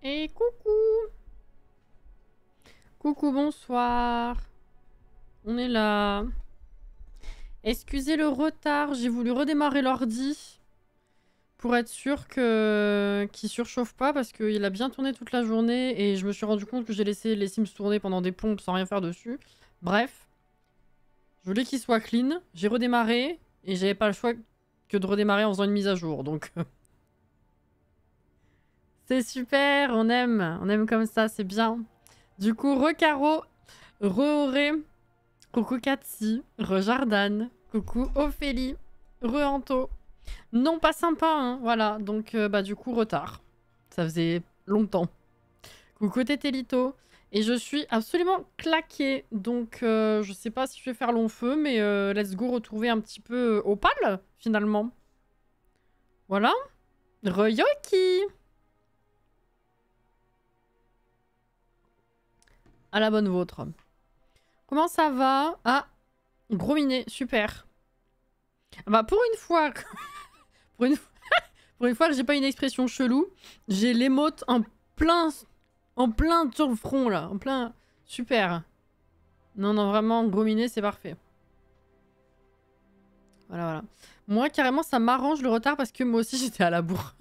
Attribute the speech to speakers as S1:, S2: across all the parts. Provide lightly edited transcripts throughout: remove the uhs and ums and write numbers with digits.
S1: Et coucou. Coucou, bonsoir. On est là. Excusez le retard, j'ai voulu redémarrer l'ordi pour être sûr qu'il surchauffe pas parce qu'il a bien tourné toute la journée et je me suis rendu compte que j'ai laissé les Sims tourner pendant des pompes sans rien faire dessus. Bref, je voulais qu'il soit clean, j'ai redémarré et j'avais pas le choix que de redémarrer en faisant une mise à jour, donc... C'est super, on aime comme ça, c'est bien. Du coup, re-Caro, re-Auré, coucou Katsi, re-Jardan, coucou Ophélie, re-Anto. Non, pas sympa, hein, voilà, donc bah du coup, retard. Ça faisait longtemps. Coucou Tétélito. Et je suis absolument claquée, donc je sais pas si je vais faire long feu, mais let's go retrouver un petit peu Opal, finalement. Voilà. Re-Yoki. À la bonne vôtre. Comment ça va? Ah, gros minet, super. Bah pour une fois, pour une fois que j'ai pas une expression chelou, j'ai l'émote en plein sur le front là, en plein, super. Non non vraiment gros minet c'est parfait. Voilà voilà. Moi carrément ça m'arrange le retard parce que moi aussi j'étais à la bourre.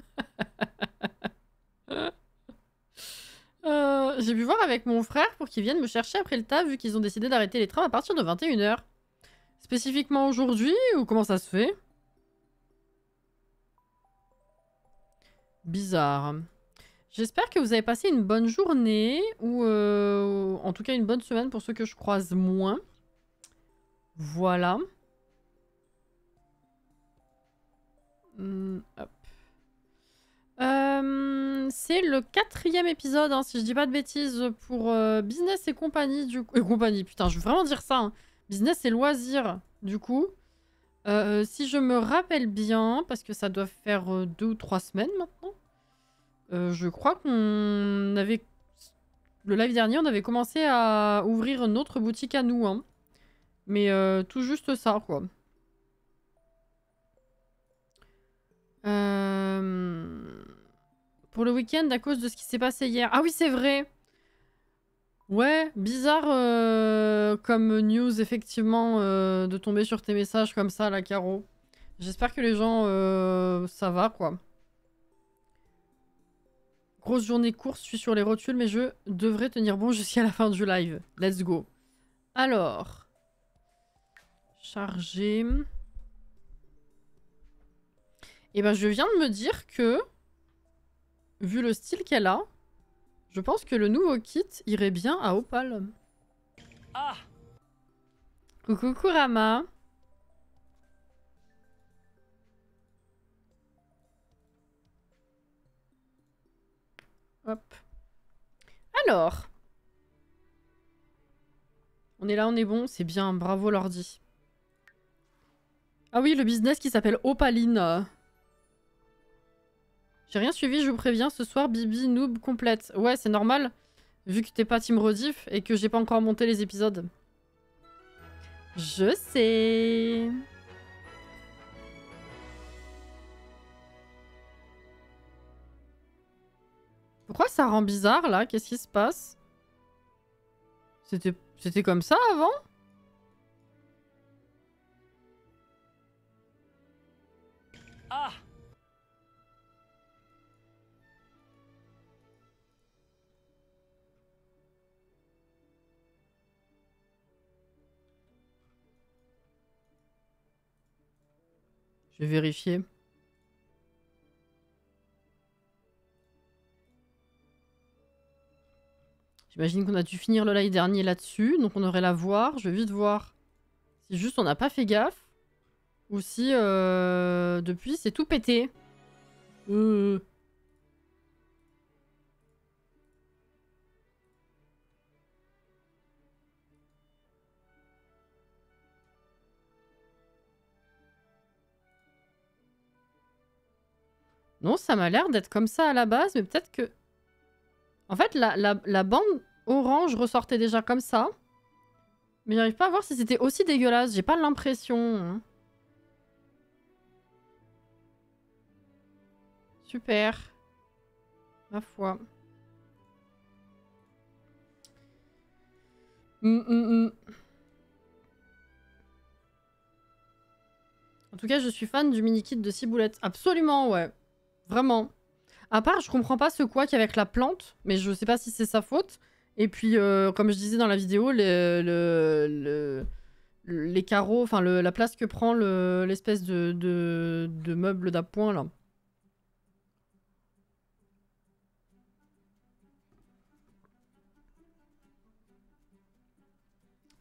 S1: J'ai pu voir avec mon frère pour qu'il vienne me chercher après le taf vu qu'ils ont décidé d'arrêter les trams à partir de 21 h. Spécifiquement aujourd'hui ou comment ça se fait? Bizarre. J'espère que vous avez passé une bonne journée ou en tout cas une bonne semaine pour ceux que je croise moins. Voilà. Hop. C'est le 4e épisode, hein, si je dis pas de bêtises, pour Business et compagnie. Du coup, compagnie, putain, je veux vraiment dire ça. Hein. Business et loisirs, du coup. Si je me rappelle bien, parce que ça doit faire 2 ou 3 semaines maintenant. Je crois qu'on avait... Le live dernier, on avait commencé à ouvrir notre boutique à nous. Hein. Mais tout juste ça, quoi. Pour le week-end, à cause de ce qui s'est passé hier. Ah oui, c'est vrai. Ouais, bizarre comme news, effectivement, de tomber sur tes messages comme ça, la Caro. J'espère que les gens, ça va, quoi. Grosse journée course, je suis sur les rotules, mais je devrais tenir bon jusqu'à la fin du live. Let's go. Alors. Charger. Et ben, je viens de me dire que, vu le style qu'elle a, je pense que le nouveau kit irait bien à Opal. Ah! Coucou Kurama. Hop. Alors. On est là, on est bon, c'est bien, bravo l'ordi. Ah oui, le business qui s'appelle Opaline. J'ai rien suivi, je vous préviens, ce soir, Bibi noob complète. Ouais, c'est normal, vu que t'es pas team rediff et que j'ai pas encore monté les épisodes. Je sais. Pourquoi ça rend bizarre, là? Qu'est-ce qui se passe? C'était comme ça, avant? Ah! Je vais vérifier. J'imagine qu'on a dû finir le live dernier là-dessus, donc on aurait la voir. Je vais vite voir si juste on n'a pas fait gaffe. Ou si depuis c'est tout pété. Non, ça m'a l'air d'être comme ça à la base, mais peut-être que... En fait, la bande orange ressortait déjà comme ça. Mais j'arrive pas à voir si c'était aussi dégueulasse. J'ai pas l'impression. Hein. Super. Ma foi. En tout cas, je suis fan du mini-kit de Ciboulette. Absolument, ouais. Vraiment. À part, je comprends pas ce couac avec la plante, mais je sais pas si c'est sa faute. Et puis, comme je disais dans la vidéo, les carreaux, enfin la place que prend l'espèce de meuble d'appoint là.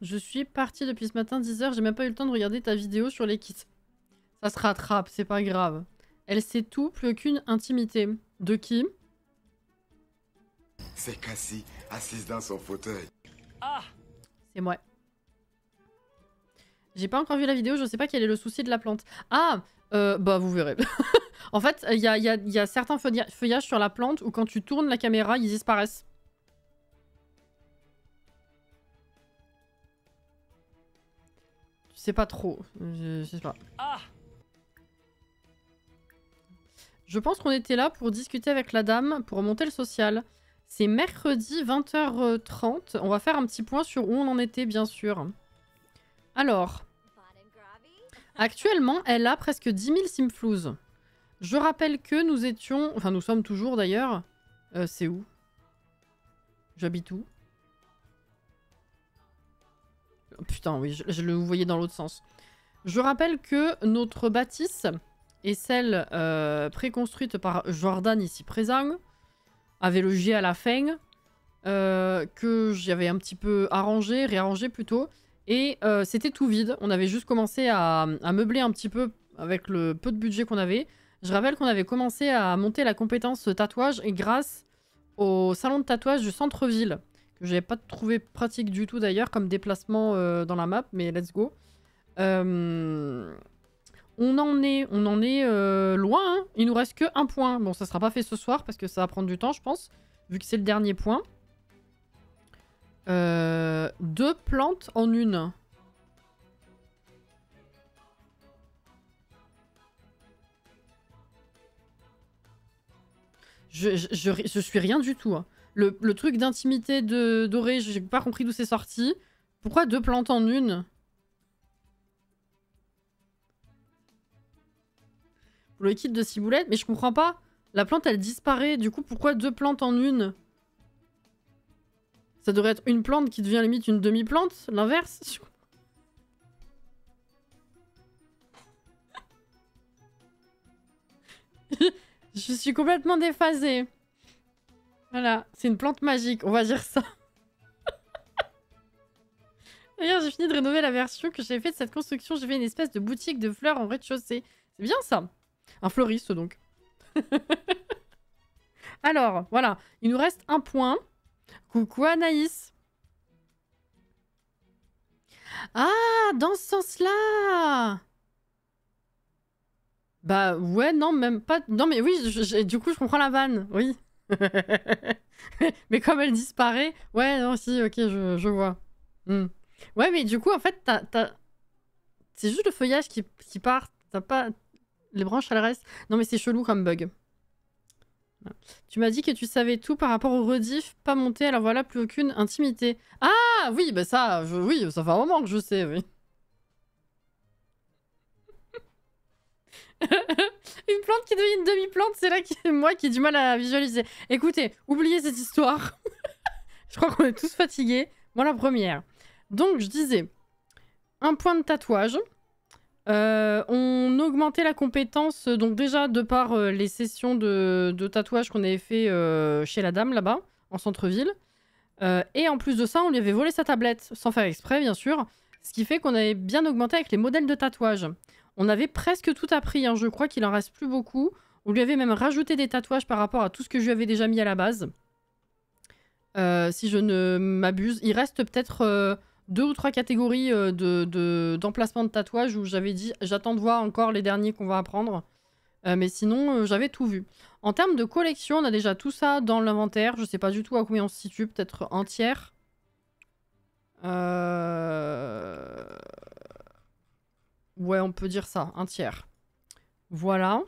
S1: Je suis partie depuis ce matin 10h, j'ai même pas eu le temps de regarder ta vidéo sur les kits. Ça se rattrape, c'est pas grave. Elle sait tout, plus aucune intimité. De qui?
S2: C'est Cassie, assise dans son fauteuil.
S3: Ah!
S1: C'est moi. J'ai pas encore vu la vidéo, je sais pas quel est le souci de la plante. Ah, bah vous verrez. En fait, il y a certains feuillages sur la plante où quand tu tournes la caméra, ils disparaissent. Je sais pas trop. Je sais pas.
S3: Ah!
S1: Je pense qu'on était là pour discuter avec la dame, pour remonter le social. C'est mercredi 20h30. On va faire un petit point sur où on en était, bien sûr. Alors, actuellement, elle a presque 10 000 simflouz. Je rappelle que nous étions... Enfin, nous sommes toujours, d'ailleurs. C'est où? J'habite où? Oh, putain, oui, je le voyais dans l'autre sens. Je rappelle que notre bâtisse est celle préconstruite par Jordan, ici présent, avait logé à la fin, que j'avais un petit peu arrangé, réarrangé plutôt, et c'était tout vide. On avait juste commencé à meubler un petit peu avec le peu de budget qu'on avait. Je rappelle qu'on avait commencé à monter la compétence tatouage et grâce au salon de tatouage du centre-ville, que j'avais pas trouvé pratique du tout d'ailleurs comme déplacement dans la map, mais let's go. On en est loin, hein. Il nous reste que un point. Bon, ça sera pas fait ce soir parce que ça va prendre du temps, je pense, vu que c'est le dernier point. 2 plantes en une. Je suis rien du tout. Hein. Le truc d'intimité de doré, j'ai pas compris d'où c'est sorti. Pourquoi 2 plantes en une? Pour le kit de ciboulette, mais je comprends pas. La plante, elle disparaît. Du coup, pourquoi 2 plantes en une? Ça devrait être une plante qui devient limite une demi-plante, l'inverse. Je suis complètement déphasée. Voilà, c'est une plante magique, on va dire ça. D'ailleurs, j'ai fini de rénover la version que j'avais faite de cette construction. J'ai fait une espèce de boutique de fleurs en rez-de-chaussée. C'est bien ça. Un fleuriste, donc. Alors, voilà. Il nous reste un point. Coucou Anaïs. Ah, dans ce sens-là. Bah ouais, non, même pas... Non mais oui, du coup, je comprends la vanne. Oui. Mais comme elle disparaît... Ouais, non, si, ok, je vois. Ouais, mais du coup, en fait, c'est juste le feuillage qui part. T'as pas... Les branches, elles restent. Non, mais c'est chelou comme bug. Tu m'as dit que tu savais tout par rapport au rediff, pas monté, alors voilà, plus aucune intimité. Ah oui, bah ça, oui, ça fait un moment que je sais, oui. Une plante qui devient une demi-plante, c'est là moi qui ai du mal à visualiser. Écoutez, oubliez cette histoire. Je crois qu'on est tous fatigués. Moi la première. Donc je disais, un point de tatouage. On augmentait la compétence, donc déjà de par les sessions de tatouage qu'on avait fait chez la dame là-bas, en centre-ville. Et en plus de ça, on lui avait volé sa tablette, sans faire exprès bien sûr. Ce qui fait qu'on avait bien augmenté avec les modèles de tatouage. On avait presque tout appris, hein, je crois qu'il en reste plus beaucoup. On lui avait même rajouté des tatouages par rapport à tout ce que je lui avais déjà mis à la base. Si je ne m'abuse. Il reste peut-être 2 ou 3 catégories d'emplacement de tatouage où j'avais dit j'attends de voir encore les derniers qu'on va apprendre. Mais sinon, j'avais tout vu. En termes de collection, on a déjà tout ça dans l'inventaire. Je sais pas du tout à combien on se situe, peut-être un tiers. Ouais, on peut dire ça, un tiers. Voilà.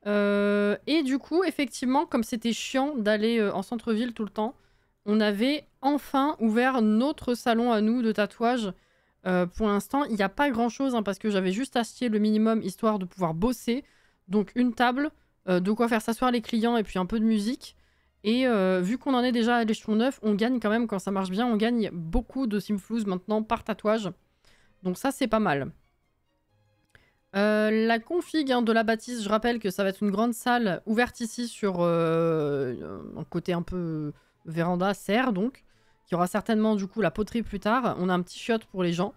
S1: Et du coup, effectivement, comme c'était chiant d'aller en centre-ville tout le temps, on avait enfin ouvert notre salon à nous de tatouage. Pour l'instant, il n'y a pas grand-chose, hein, parce que j'avais juste acheté le minimum histoire de pouvoir bosser. Donc une table, de quoi faire s'asseoir les clients et puis un peu de musique. Et vu qu'on en est déjà à l'échelon 9, on gagne quand même, quand ça marche bien, on gagne beaucoup de Simflouz maintenant par tatouage. Donc ça, c'est pas mal. La config, hein, de la bâtisse, je rappelle que ça va être une grande salle ouverte ici sur un côté un peu véranda, serre donc. Il y aura certainement du coup la poterie plus tard. On a un petit chiotte pour les gens.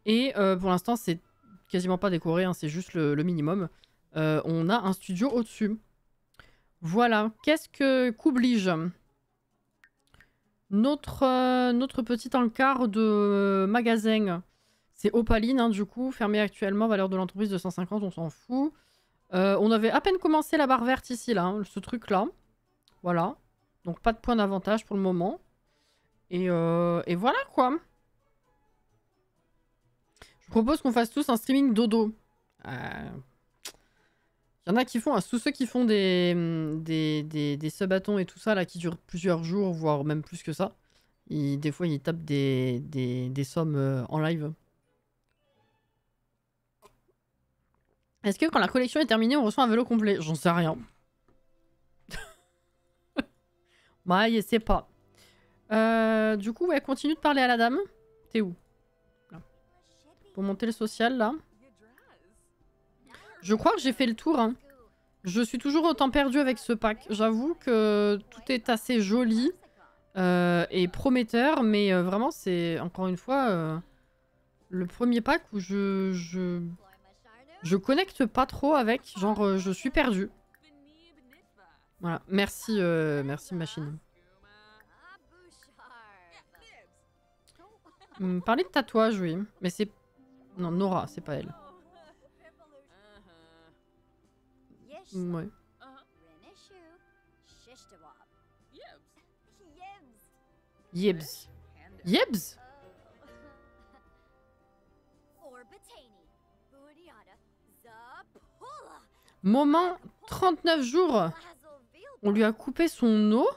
S1: Et pour l'instant, c'est quasiment pas décoré, hein, c'est juste le minimum. On a un studio au-dessus. Voilà. Qu'oblige notre petit encart de magasin. C'est Opaline, hein, du coup, fermé actuellement, valeur de l'entreprise de 150, on s'en fout. On avait à peine commencé la barre verte ici, là, hein, ce truc-là. Voilà. Donc pas de point d'avantage pour le moment. Et voilà, quoi. Je propose qu'on fasse tous un streaming dodo. Il y en a qui font, tous ceux qui font des subatons et tout ça, là, qui durent plusieurs jours, voire même plus que ça. Des fois, ils tapent des sommes en live. Est-ce que quand la collection est terminée, on reçoit un vélo complet? J'en sais rien. Bah, je sais pas. Du coup, ouais, continue de parler à la dame. T'es où? Là. Pour monter le social, là. Je crois que j'ai fait le tour, hein. Je suis toujours autant perdue avec ce pack. J'avoue que tout est assez joli et prometteur, mais vraiment, c'est, encore une fois, le premier pack où je connecte pas trop avec. Genre, je suis perdue. Voilà. Merci, merci, machine. Parler de tatouage, oui. Mais c'est... Non, Nora, c'est pas elle. Ouais. Yibs. Yibs? Moment 39 jours. On lui a coupé son eau?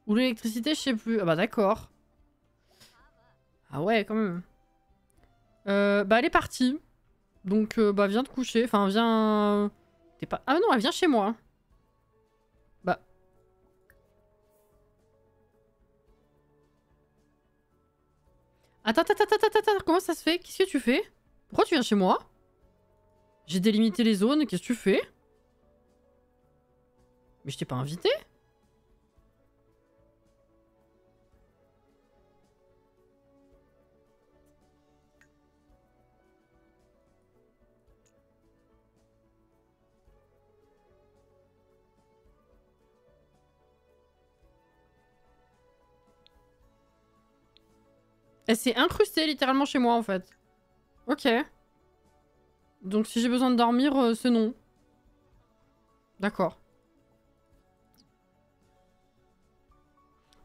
S1: Ou l'électricité, je sais plus. Ah bah d'accord. Ah ouais, quand même. Bah elle est partie. Donc bah viens te coucher. Enfin viens... T'es pas... Ah non, elle vient chez moi. Bah... Attends, comment ça se fait? Qu'est-ce que tu fais? Pourquoi tu viens chez moi? J'ai délimité les zones, qu'est-ce que tu fais? Mais je t'ai pas invité? Elle s'est incrustée littéralement chez moi en fait. Ok. Donc si j'ai besoin de dormir, c'est non. D'accord.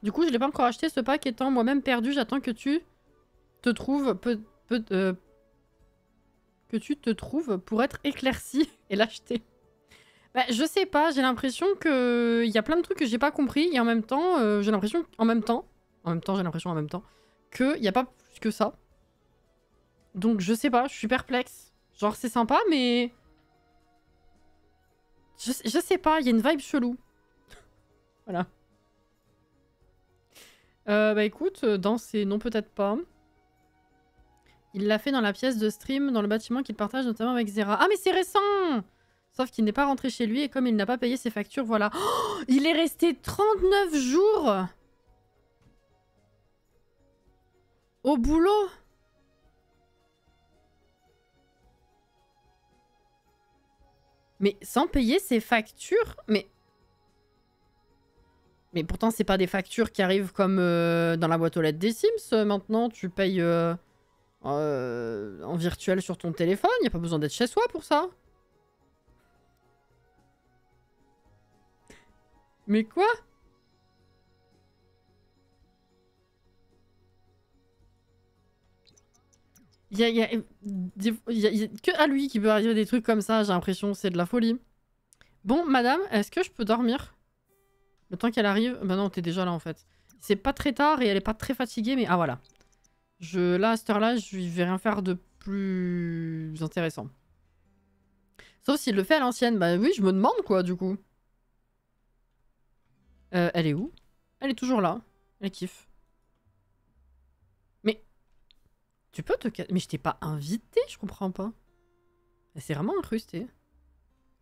S1: Du coup, je l'ai pas encore acheté ce pack étant moi-même perdu. J'attends que tu te trouves... que tu te trouves pour être éclairci et l'acheter. Bah, je sais pas, j'ai l'impression que... Il y a plein de trucs que j'ai pas compris et en même temps, j'ai l'impression qu'en même temps... qu'il n'y a pas plus que ça. Donc je sais pas, je suis perplexe. Genre c'est sympa, mais... Je sais pas, il y a une vibe chelou. Voilà. Bah écoute, danser, non peut-être pas. Il l'a fait dans la pièce de stream, dans le bâtiment qu'il partage notamment avec Zera. Ah mais c'est récent! Sauf qu'il n'est pas rentré chez lui et comme il n'a pas payé ses factures, voilà. Oh, il est resté 39 jours au boulot. Mais sans payer ses factures? Mais pourtant, c'est pas des factures qui arrivent comme dans la boîte aux lettres des Sims. Maintenant, tu payes en virtuel sur ton téléphone. Il n'y a pas besoin d'être chez soi pour ça. Mais quoi? Il y a que à lui qui peut arriver des trucs comme ça, j'ai l'impression, c'est de la folie. Bon, madame, est-ce que je peux dormir? Le temps qu'elle arrive... Bah non, t'es déjà là en fait. C'est pas très tard et elle est pas très fatiguée, mais... Ah, voilà. Là, à cette heure-là, je vais rien faire de plus intéressant. Sauf s'il le fait à l'ancienne. Bah oui, je me demande, quoi, du coup. Elle est où? Elle est toujours là. Elle kiffe. Mais... Tu peux te... Mais je t'ai pas invité, je comprends pas. Elle s'est vraiment incrustée.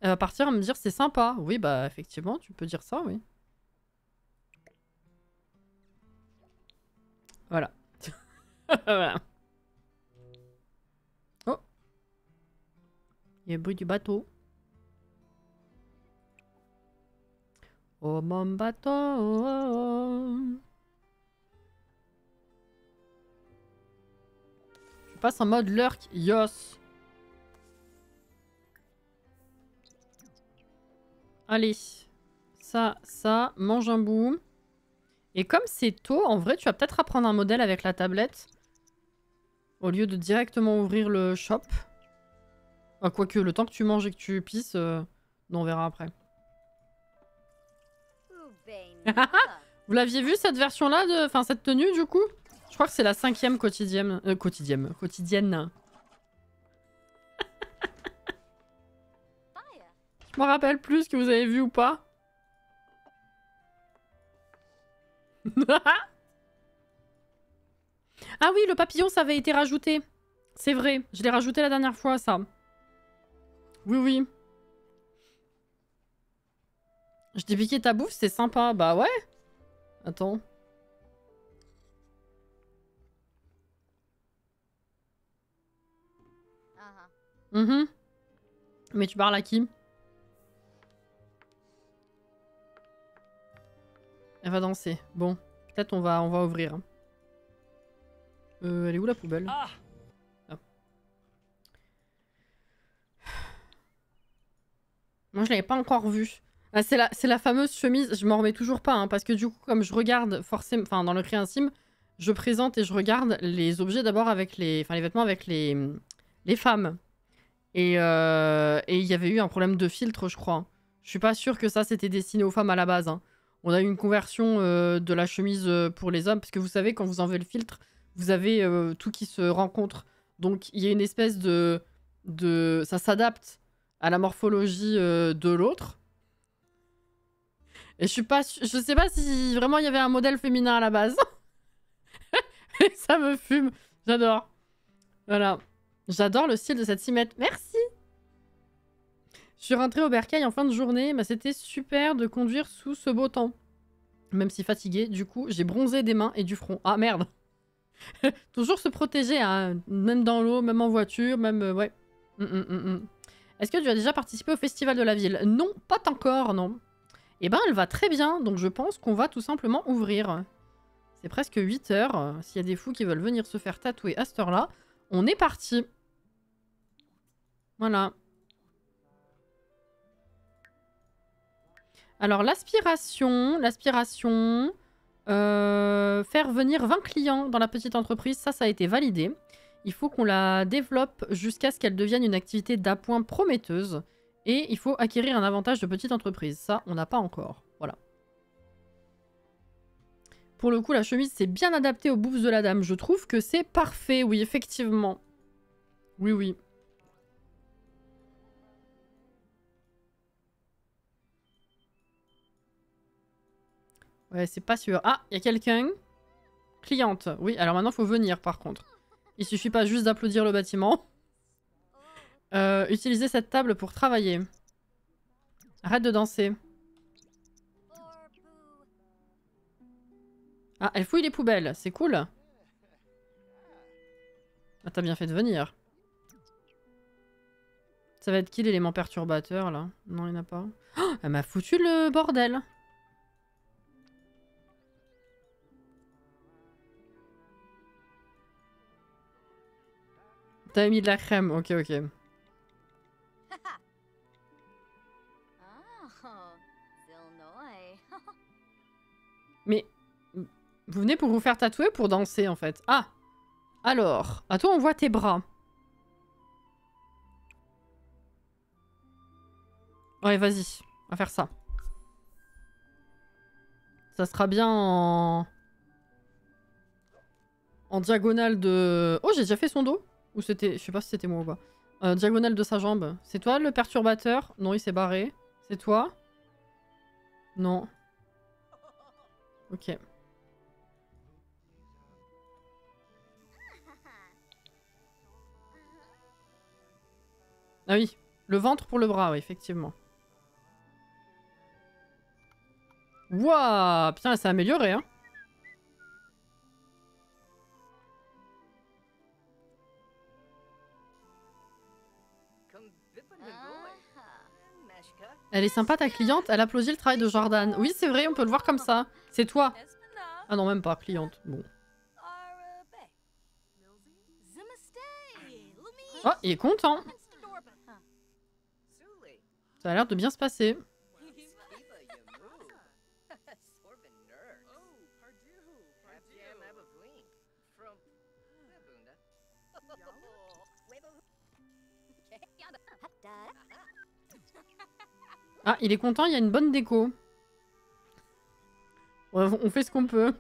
S1: Elle va partir me dire c'est sympa. Oui, bah effectivement, tu peux dire ça, oui. Voilà. Voilà. Oh. Il y a le bruit du bateau. Oh mon bateau. Je passe en mode lurk. Yos. Allez. Ça. Mange un bout. Et comme c'est tôt, en vrai, tu vas peut-être apprendre un modèle avec la tablette. Au lieu de directement ouvrir le shop. Ah, quoique, le temps que tu manges et que tu pisses, non, on verra après. Vous l'aviez vu cette version-là, enfin cette tenue du coup? Je crois que c'est la 5e quotidienne. Quotidienne. Je me rappelle plus ce que vous avez vu ou pas. Ah oui, le papillon, ça avait été rajouté. C'est vrai, je l'ai rajouté la dernière fois, ça. Oui, oui. Je t'ai piqué ta bouffe, c'est sympa. Bah ouais. Attends. Mais tu parles à qui? Elle va danser. Bon, peut-être on va ouvrir. Elle est où la poubelle? Ah. Moi je l'avais pas encore vue. Ah, c'est la fameuse chemise, je m'en remets toujours pas, hein, parce que du coup, comme je regarde forcément, enfin dans le Créa Sim, je présente et je regarde les objets d'abord avec les vêtements avec les femmes. Et il y avait eu un problème de filtre, je crois. Je suis pas sûre que ça c'était destiné aux femmes à la base. Hein. On a eu une conversion de la chemise pour les hommes, parce que vous savez, quand vous enlevez le filtre, vous avez tout qui se rencontre. Donc il y a une espèce de... Ça s'adapte à la morphologie de l'autre. Et je suis pas... Je sais pas si vraiment il y avait un modèle féminin à la base. Ça me fume. J'adore. Voilà. J'adore le style de cette cimette. Merci. Je suis rentrée au bercail en fin de journée. Bah, c'était super de conduire sous ce beau temps. Même si fatiguée, du coup, j'ai bronzé des mains et du front. Ah merde. Toujours se protéger, hein. Même dans l'eau, même en voiture, même... ouais. Est-ce que tu as déjà participé au festival de la ville? Non, pas encore, non. Eh ben, elle va très bien, donc je pense qu'on va tout simplement ouvrir. C'est presque 8 h. S'il y a des fous qui veulent venir se faire tatouer à cette heure-là, on est parti. Voilà. Alors, l'aspiration... faire venir 20 clients dans la petite entreprise, ça a été validé. Il faut qu'on la développe jusqu'à ce qu'elle devienne une activité d'appoint prometteuse. Et il faut acquérir un avantage de petite entreprise. Ça, on n'a pas encore. Voilà. Pour le coup, la chemise, c'est bien adapté aux bouffes de la dame. Je trouve que c'est parfait, oui, effectivement. Oui, oui. Ouais, c'est pas sûr. Ah, il y a quelqu'un. Cliente. Oui, alors maintenant, il faut venir, par contre. Il suffit pas juste d'applaudir le bâtiment. Utilisez cette table pour travailler. Arrête de danser. Ah, elle fouille les poubelles. C'est cool. Ah, t'as bien fait de venir. Ça va être qui l'élément perturbateur, là? Non, il n'y en a pas. Oh, elle m'a foutu le bordel. T'as mis de la crème, ok, ok. Mais vous venez pour vous faire tatouer ou pour danser en fait? Ah! Alors, à toi on voit tes bras. Ouais, vas-y, on va faire ça. Ça sera bien en... En diagonale de... Oh, j'ai déjà fait son dos? Ou c'était... Je sais pas si c'était moi ou pas. Diagonale de sa jambe. C'est toi le perturbateur? Non, il s'est barré. C'est toi? Non. Ok. Ah oui. Le ventre pour le bras, oui, effectivement. Wouah! Putain, ça a amélioré, hein. Elle est sympa ta cliente, elle applaudit le travail de Jordan. Oui, c'est vrai, on peut le voir comme ça. C'est toi. Ah non, même pas, cliente. Bon. Oh, il est content. Ça a l'air de bien se passer. Ah, il est content, il y a une bonne déco. Ouais, on fait ce qu'on peut.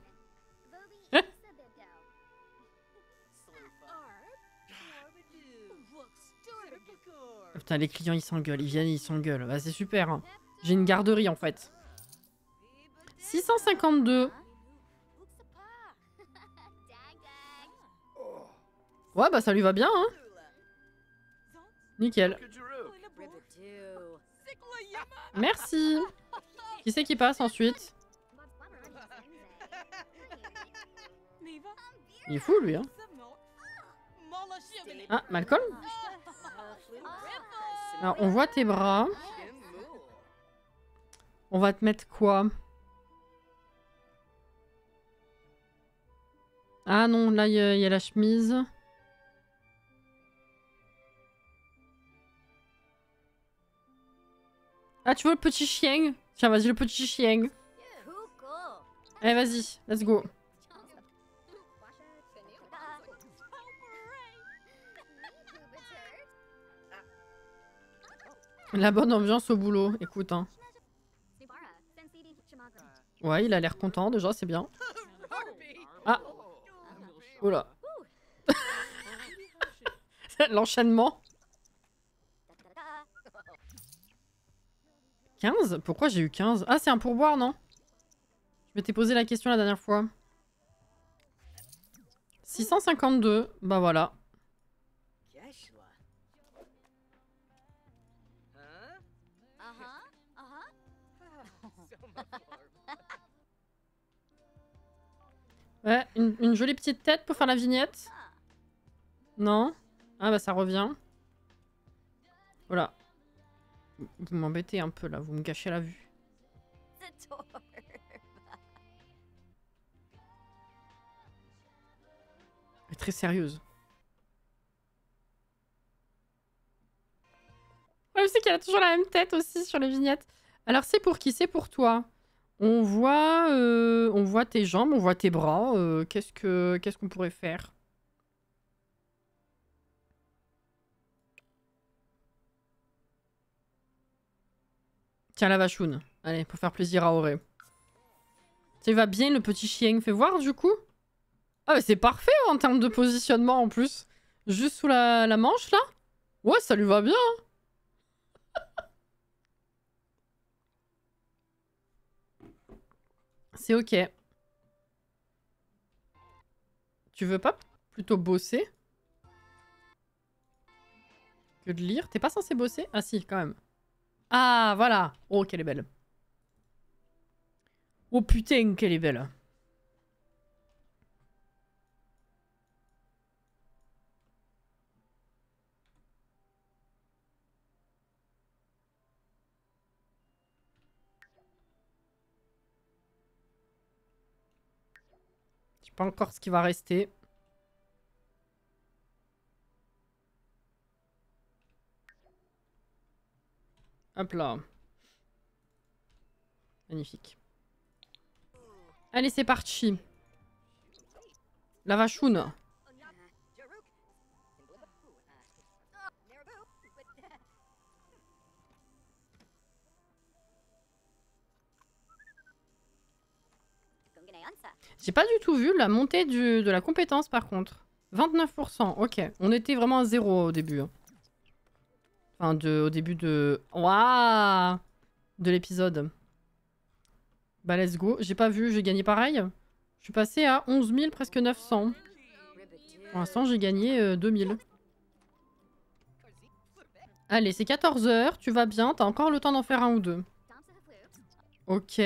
S1: Putain, les clients, ils s'engueulent. Ils viennent, ils s'engueulent. Bah, c'est super. Hein. J'ai une garderie, en fait. 652. Ouais, bah, ça lui va bien, hein. Nickel. Merci. Qui c'est qui passe ensuite? Il est fou, lui, hein. Ah, Malcolm? Alors, on voit tes bras. On va te mettre quoi? Ah non, là, il y a la chemise. Ah, tu veux le petit chien? Tiens, vas-y, le petit chien. Allez, vas-y, let's go. La bonne ambiance au boulot, écoute. Hein. Ouais, il a l'air content déjà, c'est bien. Ah. Oula. L'enchaînement. 15? Pourquoi j'ai eu 15? Ah, c'est un pourboire, non? Je m'étais posé la question la dernière fois. 652. Bah voilà. Ouais, une jolie petite tête pour faire la vignette. Non? Ah bah ça revient. Voilà. Vous m'embêtez un peu là, vous me gâchez la vue. Elle est très sérieuse. Ouais, je sais qu'elle a toujours la même tête aussi sur les vignettes. Alors c'est pour qui? C'est pour toi. On voit tes jambes, on voit tes bras. Qu'est-ce qu'on pourrait faire? Tiens, la vachoune. Allez, pour faire plaisir à Auré. Ça va bien le petit chien. Fais voir du coup. Ah, mais c'est parfait en termes de positionnement en plus. Juste sous la manche là. Ouais, ça lui va bien. C'est ok. Tu veux pas plutôt bosser que de lire? T'es pas censé bosser? Ah si, quand même. Ah, voilà. Oh, qu'elle est belle. Oh putain, qu'elle est belle. Je sais pas encore ce qui va rester. Hop là. Magnifique. Allez, c'est parti. La vachoune. J'ai pas du tout vu la montée de la compétence par contre. 29%, ok. On était vraiment à 0 au début. Hein. Enfin, au début de... Waouh, de l'épisode. Bah let's go. J'ai pas vu, j'ai gagné pareil. Je suis passé à 11 000, presque 900. Pour l'instant, j'ai gagné 2000. Allez, c'est 14 h, tu vas bien, t'as encore le temps d'en faire un ou deux. Ok.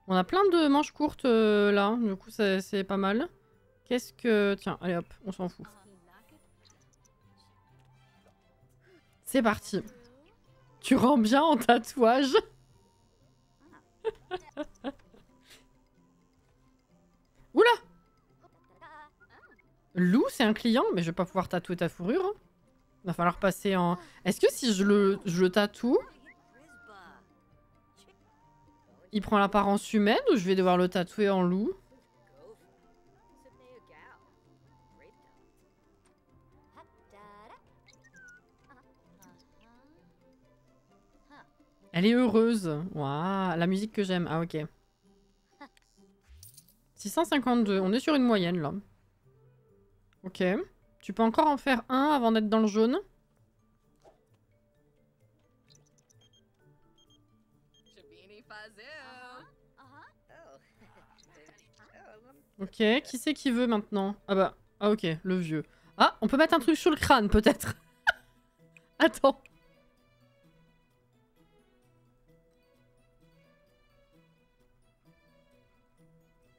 S1: On a plein de manches courtes là, du coup c'est pas mal. Qu'est-ce que... Tiens, allez hop, on s'en fout. C'est parti. Tu rends bien en tatouage. Oula! Lou, c'est un client, mais je vais pas pouvoir tatouer ta fourrure. Hein. Va falloir passer en... Est-ce que si je le tatoue, il prend l'apparence humaine ou je vais devoir le tatouer en loup? Elle est heureuse. Waouh, la musique que j'aime. Ah ok. 652, on est sur une moyenne là. Ok. Tu peux encore en faire un avant d'être dans le jaune. Ok, qui c'est qui veut maintenant? Ah bah, ah ok, le vieux. Ah, on peut mettre un truc sur le crâne peut-être. Attends.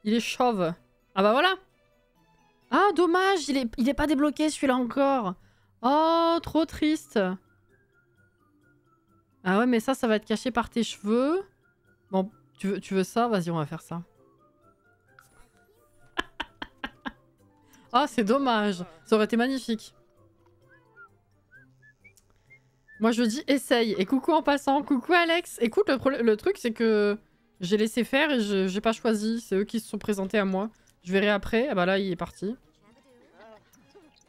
S1: Il est chauve. Ah bah voilà. Ah dommage, il est pas débloqué celui-là encore. Oh, trop triste. Ah ouais, mais ça va être caché par tes cheveux. Bon, tu veux ça? Vas-y, on va faire ça. Ah, c'est dommage. Ça aurait été magnifique. Moi, je dis essaye. Et coucou en passant. Coucou Alex. Écoute, le truc, c'est que j'ai laissé faire et j'ai pas choisi. C'est eux qui se sont présentés à moi. Je verrai après. Ah bah là, il est parti.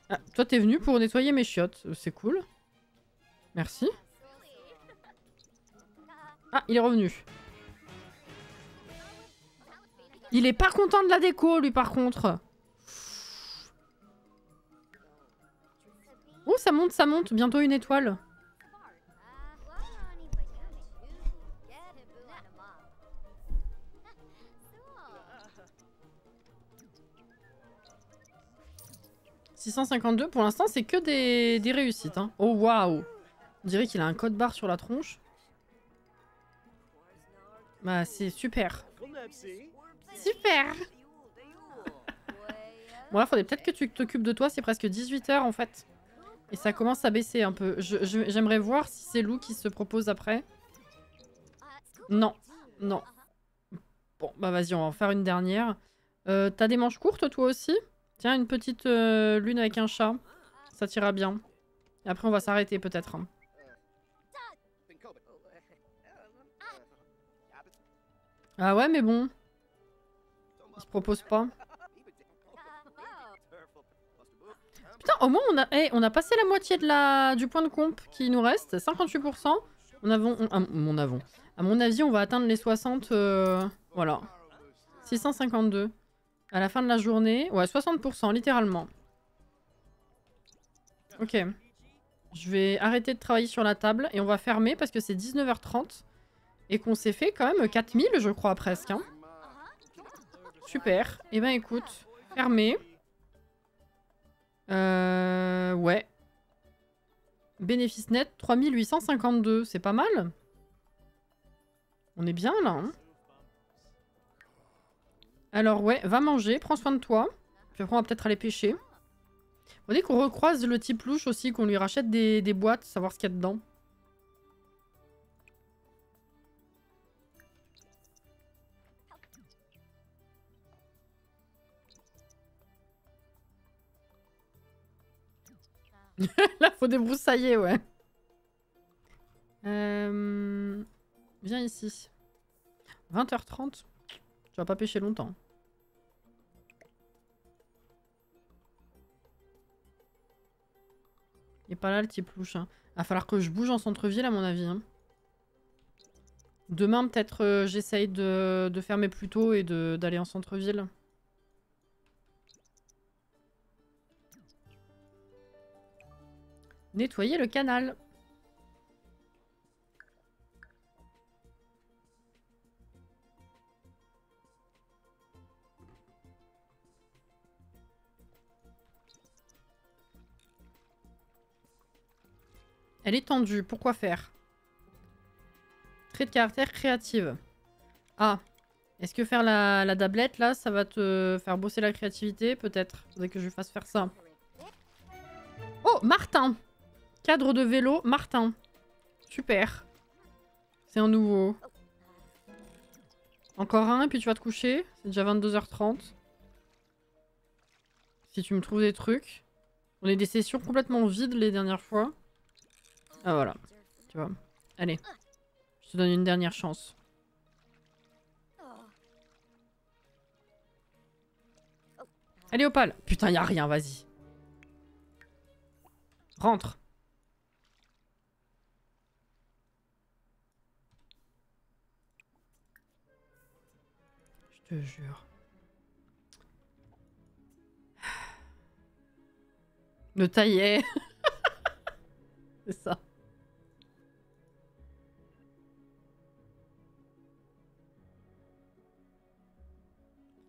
S1: Ah, toi, t'es venu pour nettoyer mes chiottes. C'est cool. Merci. Ah, il est revenu. Il est pas content de la déco, lui, par contre. Oh, ça monte, ça monte. Bientôt une étoile. « 652, pour l'instant, c'est que des réussites. Hein. Oh, waouh. On dirait qu'il a un code barre sur la tronche. Bah, c'est super. Super. Bon, là, faudrait peut-être que tu t'occupes de toi. C'est presque 18 h, en fait. Et ça commence à baisser un peu. J'aimerais voir si c'est Lou qui se propose après. Non. Non. Bon, bah vas-y, on va en faire une dernière. T'as des manches courtes, toi aussi? Tiens, une petite lune avec un chat. Ça t'ira bien. Et après, on va s'arrêter, peut-être. Hein. Ah ouais, mais bon. Il se propose pas. Putain, au moins, on a passé la moitié du point de comp qui nous reste. 58%. À mon avis, on va atteindre les 60. Voilà. 652. À la fin de la journée. Ouais, 60%, littéralement. Ok. Je vais arrêter de travailler sur la table et on va fermer parce que c'est 19 h 30. Et qu'on s'est fait quand même 4000, je crois, presque. Hein. Super. Eh ben, écoute. Fermé. Ouais. Bénéfice net, 3852. C'est pas mal. On est bien, là. Hein. Alors, ouais, va manger. Prends soin de toi. Puis après, on va peut-être aller pêcher. On dit qu'on recroise le type louche aussi, qu'on lui rachète des boîtes, savoir ce qu'il y a dedans. Là, faut débroussailler, ouais. Viens ici. 20 h 30. Tu vas pas pêcher longtemps. Il est pas là, le type louche. Hein. Va falloir que je bouge en centre-ville, à mon avis. Hein. Demain, peut-être, j'essaye de fermer plus tôt et d'aller en centre-ville. Nettoyer le canal. Elle est tendue, pourquoi faire? Trait de caractère créative. Ah, est-ce que faire la dablette là, ça va te faire bosser la créativité? Peut-être. Faudrait que je fasse faire ça. Oh, Martin! Cadre de vélo, Martin. Super. C'est un nouveau. Encore un et puis tu vas te coucher. C'est déjà 22h30. Si tu me trouves des trucs. On est des sessions complètement vides les dernières fois. Ah voilà. Tu vois. Allez. Je te donne une dernière chance. Allez, Opale. Putain, y a rien, vas-y. Rentre. Je te jure. Me tailler. C'est ça.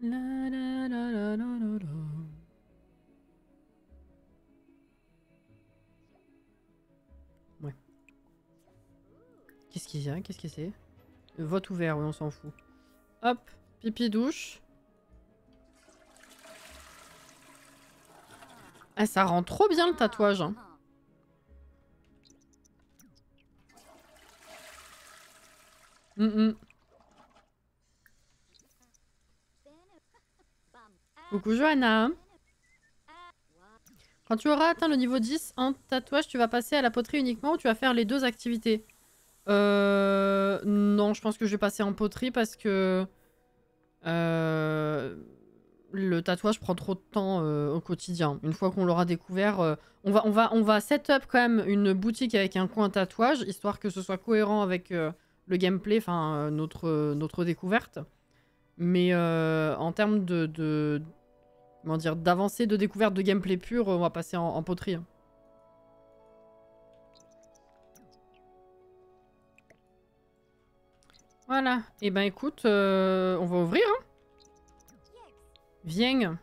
S1: La, la, la, la, la, la, la. Ouais. Qu'est-ce qu'il y a? Qu'est-ce que c'est? Vote ouvert, oui, on s'en fout. Hop, pipi douche. Ah, ça rend trop bien le tatouage. Hein. Coucou Johanna. Quand tu auras atteint le niveau 10 en tatouage, tu vas passer à la poterie uniquement ou tu vas faire les deux activités? Non, je pense que je vais passer en poterie parce que le tatouage prend trop de temps au quotidien. Une fois qu'on l'aura découvert, on va set up quand même une boutique avec un coin tatouage, histoire que ce soit cohérent avec le gameplay, enfin notre découverte. Mais en termes comment dire, d'avancée de découverte de gameplay pur, on va passer en poterie. Hein. Voilà. Et ben écoute, on va ouvrir. Hein. Viens.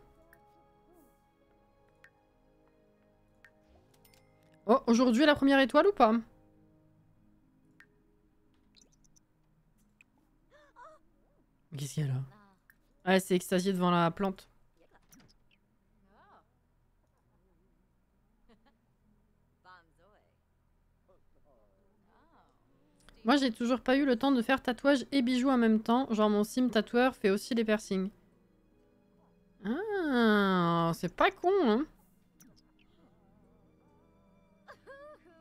S1: Oh, aujourd'hui la première étoile ou pas? Qu'est-ce qu'il y a là? Ah, c'est extasié devant la plante. Moi, j'ai toujours pas eu le temps de faire tatouage et bijoux en même temps. Genre, mon sim tatoueur fait aussi les piercings. Ah, c'est pas con, hein.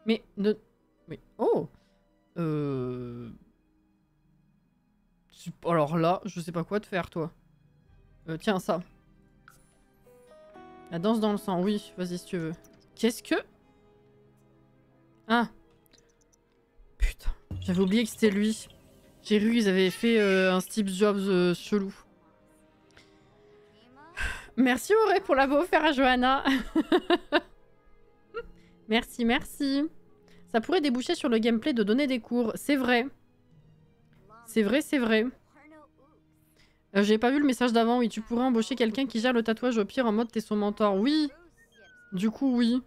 S1: Mais, oui. Oh. Alors là, je sais pas quoi te faire, toi. Tiens, ça. La danse dans le sang, oui. Vas-y, si tu veux. Qu'est-ce que... Ah. Putain. J'avais oublié que c'était lui. J'ai vu qu'ils avaient fait un Steve Jobs chelou. Merci Auré pour la offert à Johanna. Merci, merci. Ça pourrait déboucher sur le gameplay de donner des cours. C'est vrai. C'est vrai, c'est vrai. J'ai pas vu le message d'avant. Oui, tu pourrais embaucher quelqu'un qui gère le tatouage au pire en mode t'es son mentor. Oui. Du coup, oui.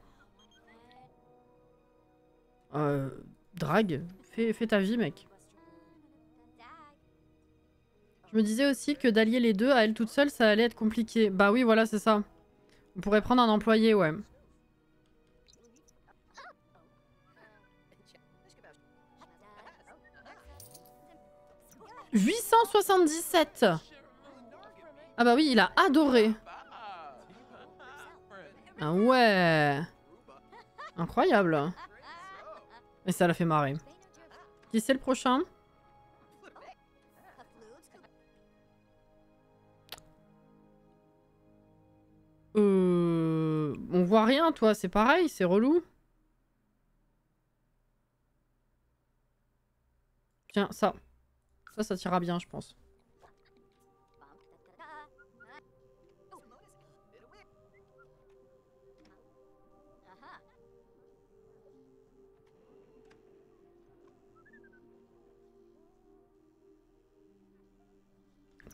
S1: Drague. Fais ta vie, mec. Je me disais aussi que d'allier les deux à elle toute seule, ça allait être compliqué. Bah oui, voilà, c'est ça. On pourrait prendre un employé, ouais. 877. Ah bah oui, il a adoré. Ah ouais. Incroyable. Et ça l'a fait marrer. Qui c'est le prochain? On voit rien, toi. C'est pareil, c'est relou. Tiens, ça. Ça t'ira bien, je pense.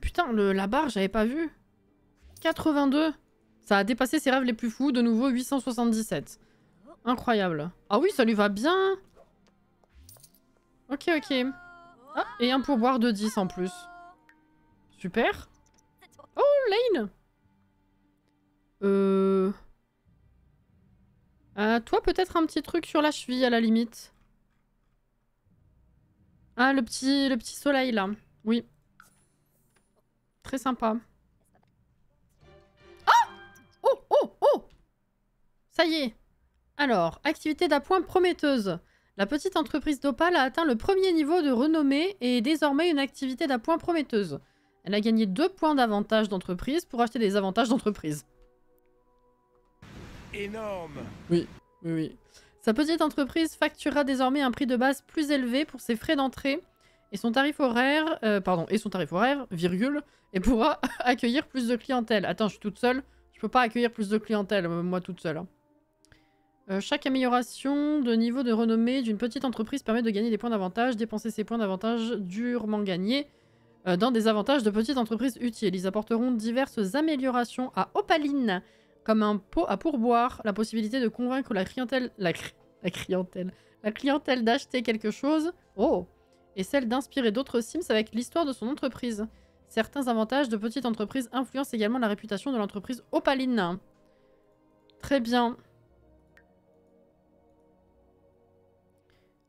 S1: Putain, la barre, j'avais pas vu. 82. Ça a dépassé ses rêves les plus fous, de nouveau 877. Incroyable. Ah oui, ça lui va bien. Ok, ok. Ah, et un pourboire de 10 en plus. Super. Oh, Lane. Toi, peut-être un petit truc sur la cheville, à la limite. Ah, le petit soleil, là. Oui. Très sympa. Ah! Oh, oh, oh! Ça y est. Alors, activité d'appoint prometteuse. La petite entreprise d'Opale a atteint le premier niveau de renommée et est désormais une activité d'appoint prometteuse. Elle a gagné 2 points d'avantage d'entreprise pour acheter des avantages d'entreprise.
S3: Énorme.
S1: Oui, oui, oui. Sa petite entreprise facturera désormais un prix de base plus élevé pour ses frais d'entrée et son tarif horaire, virgule, et pourra accueillir plus de clientèle. Attends, je suis toute seule. Je peux pas accueillir plus de clientèle, moi toute seule. Hein. Chaque amélioration de niveau de renommée d'une petite entreprise permet de gagner des points d'avantage. Dépenser ces points d'avantage durement gagnés dans des avantages de petites entreprises utiles. Ils apporteront diverses améliorations à Opaline, comme un pot à pourboire, la possibilité de convaincre la clientèle d'acheter quelque chose, et celle d'inspirer d'autres Sims avec l'histoire de son entreprise. Certains avantages de petites entreprises influencent également la réputation de l'entreprise Opaline. Très bien.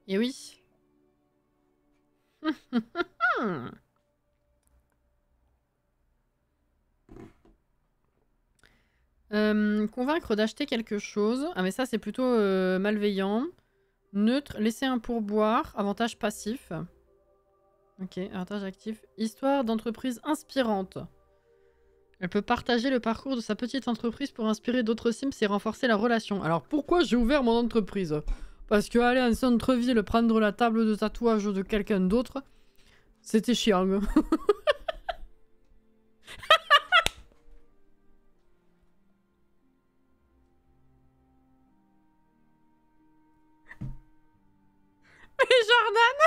S1: Et oui. Convaincre d'acheter quelque chose. Ah mais ça c'est plutôt malveillant. Neutre, laisser un pourboire. Avantage passif. Ok, avantage actif. Histoire d'entreprise inspirante. Elle peut partager le parcours de sa petite entreprise pour inspirer d'autres Sims et renforcer la relation. Alors pourquoi j'ai ouvert mon entreprise ? Parce que aller en centre-ville prendre la table de tatouage de quelqu'un d'autre, c'était chiant. Mais Jordan,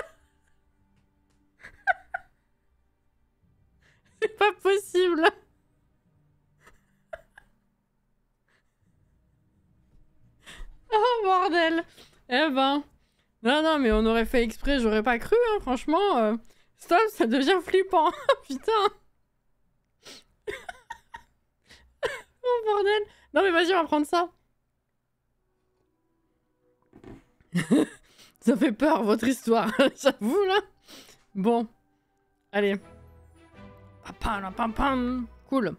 S1: c'est pas possible. Oh bordel. Eh ben... Non, mais on aurait fait exprès, j'aurais pas cru, hein, franchement. Stop, ça devient flippant. Putain. Oh bordel. Non mais vas-y, on va prendre ça. Ça fait peur, votre histoire, j'avoue, là. Bon. Allez. Cool.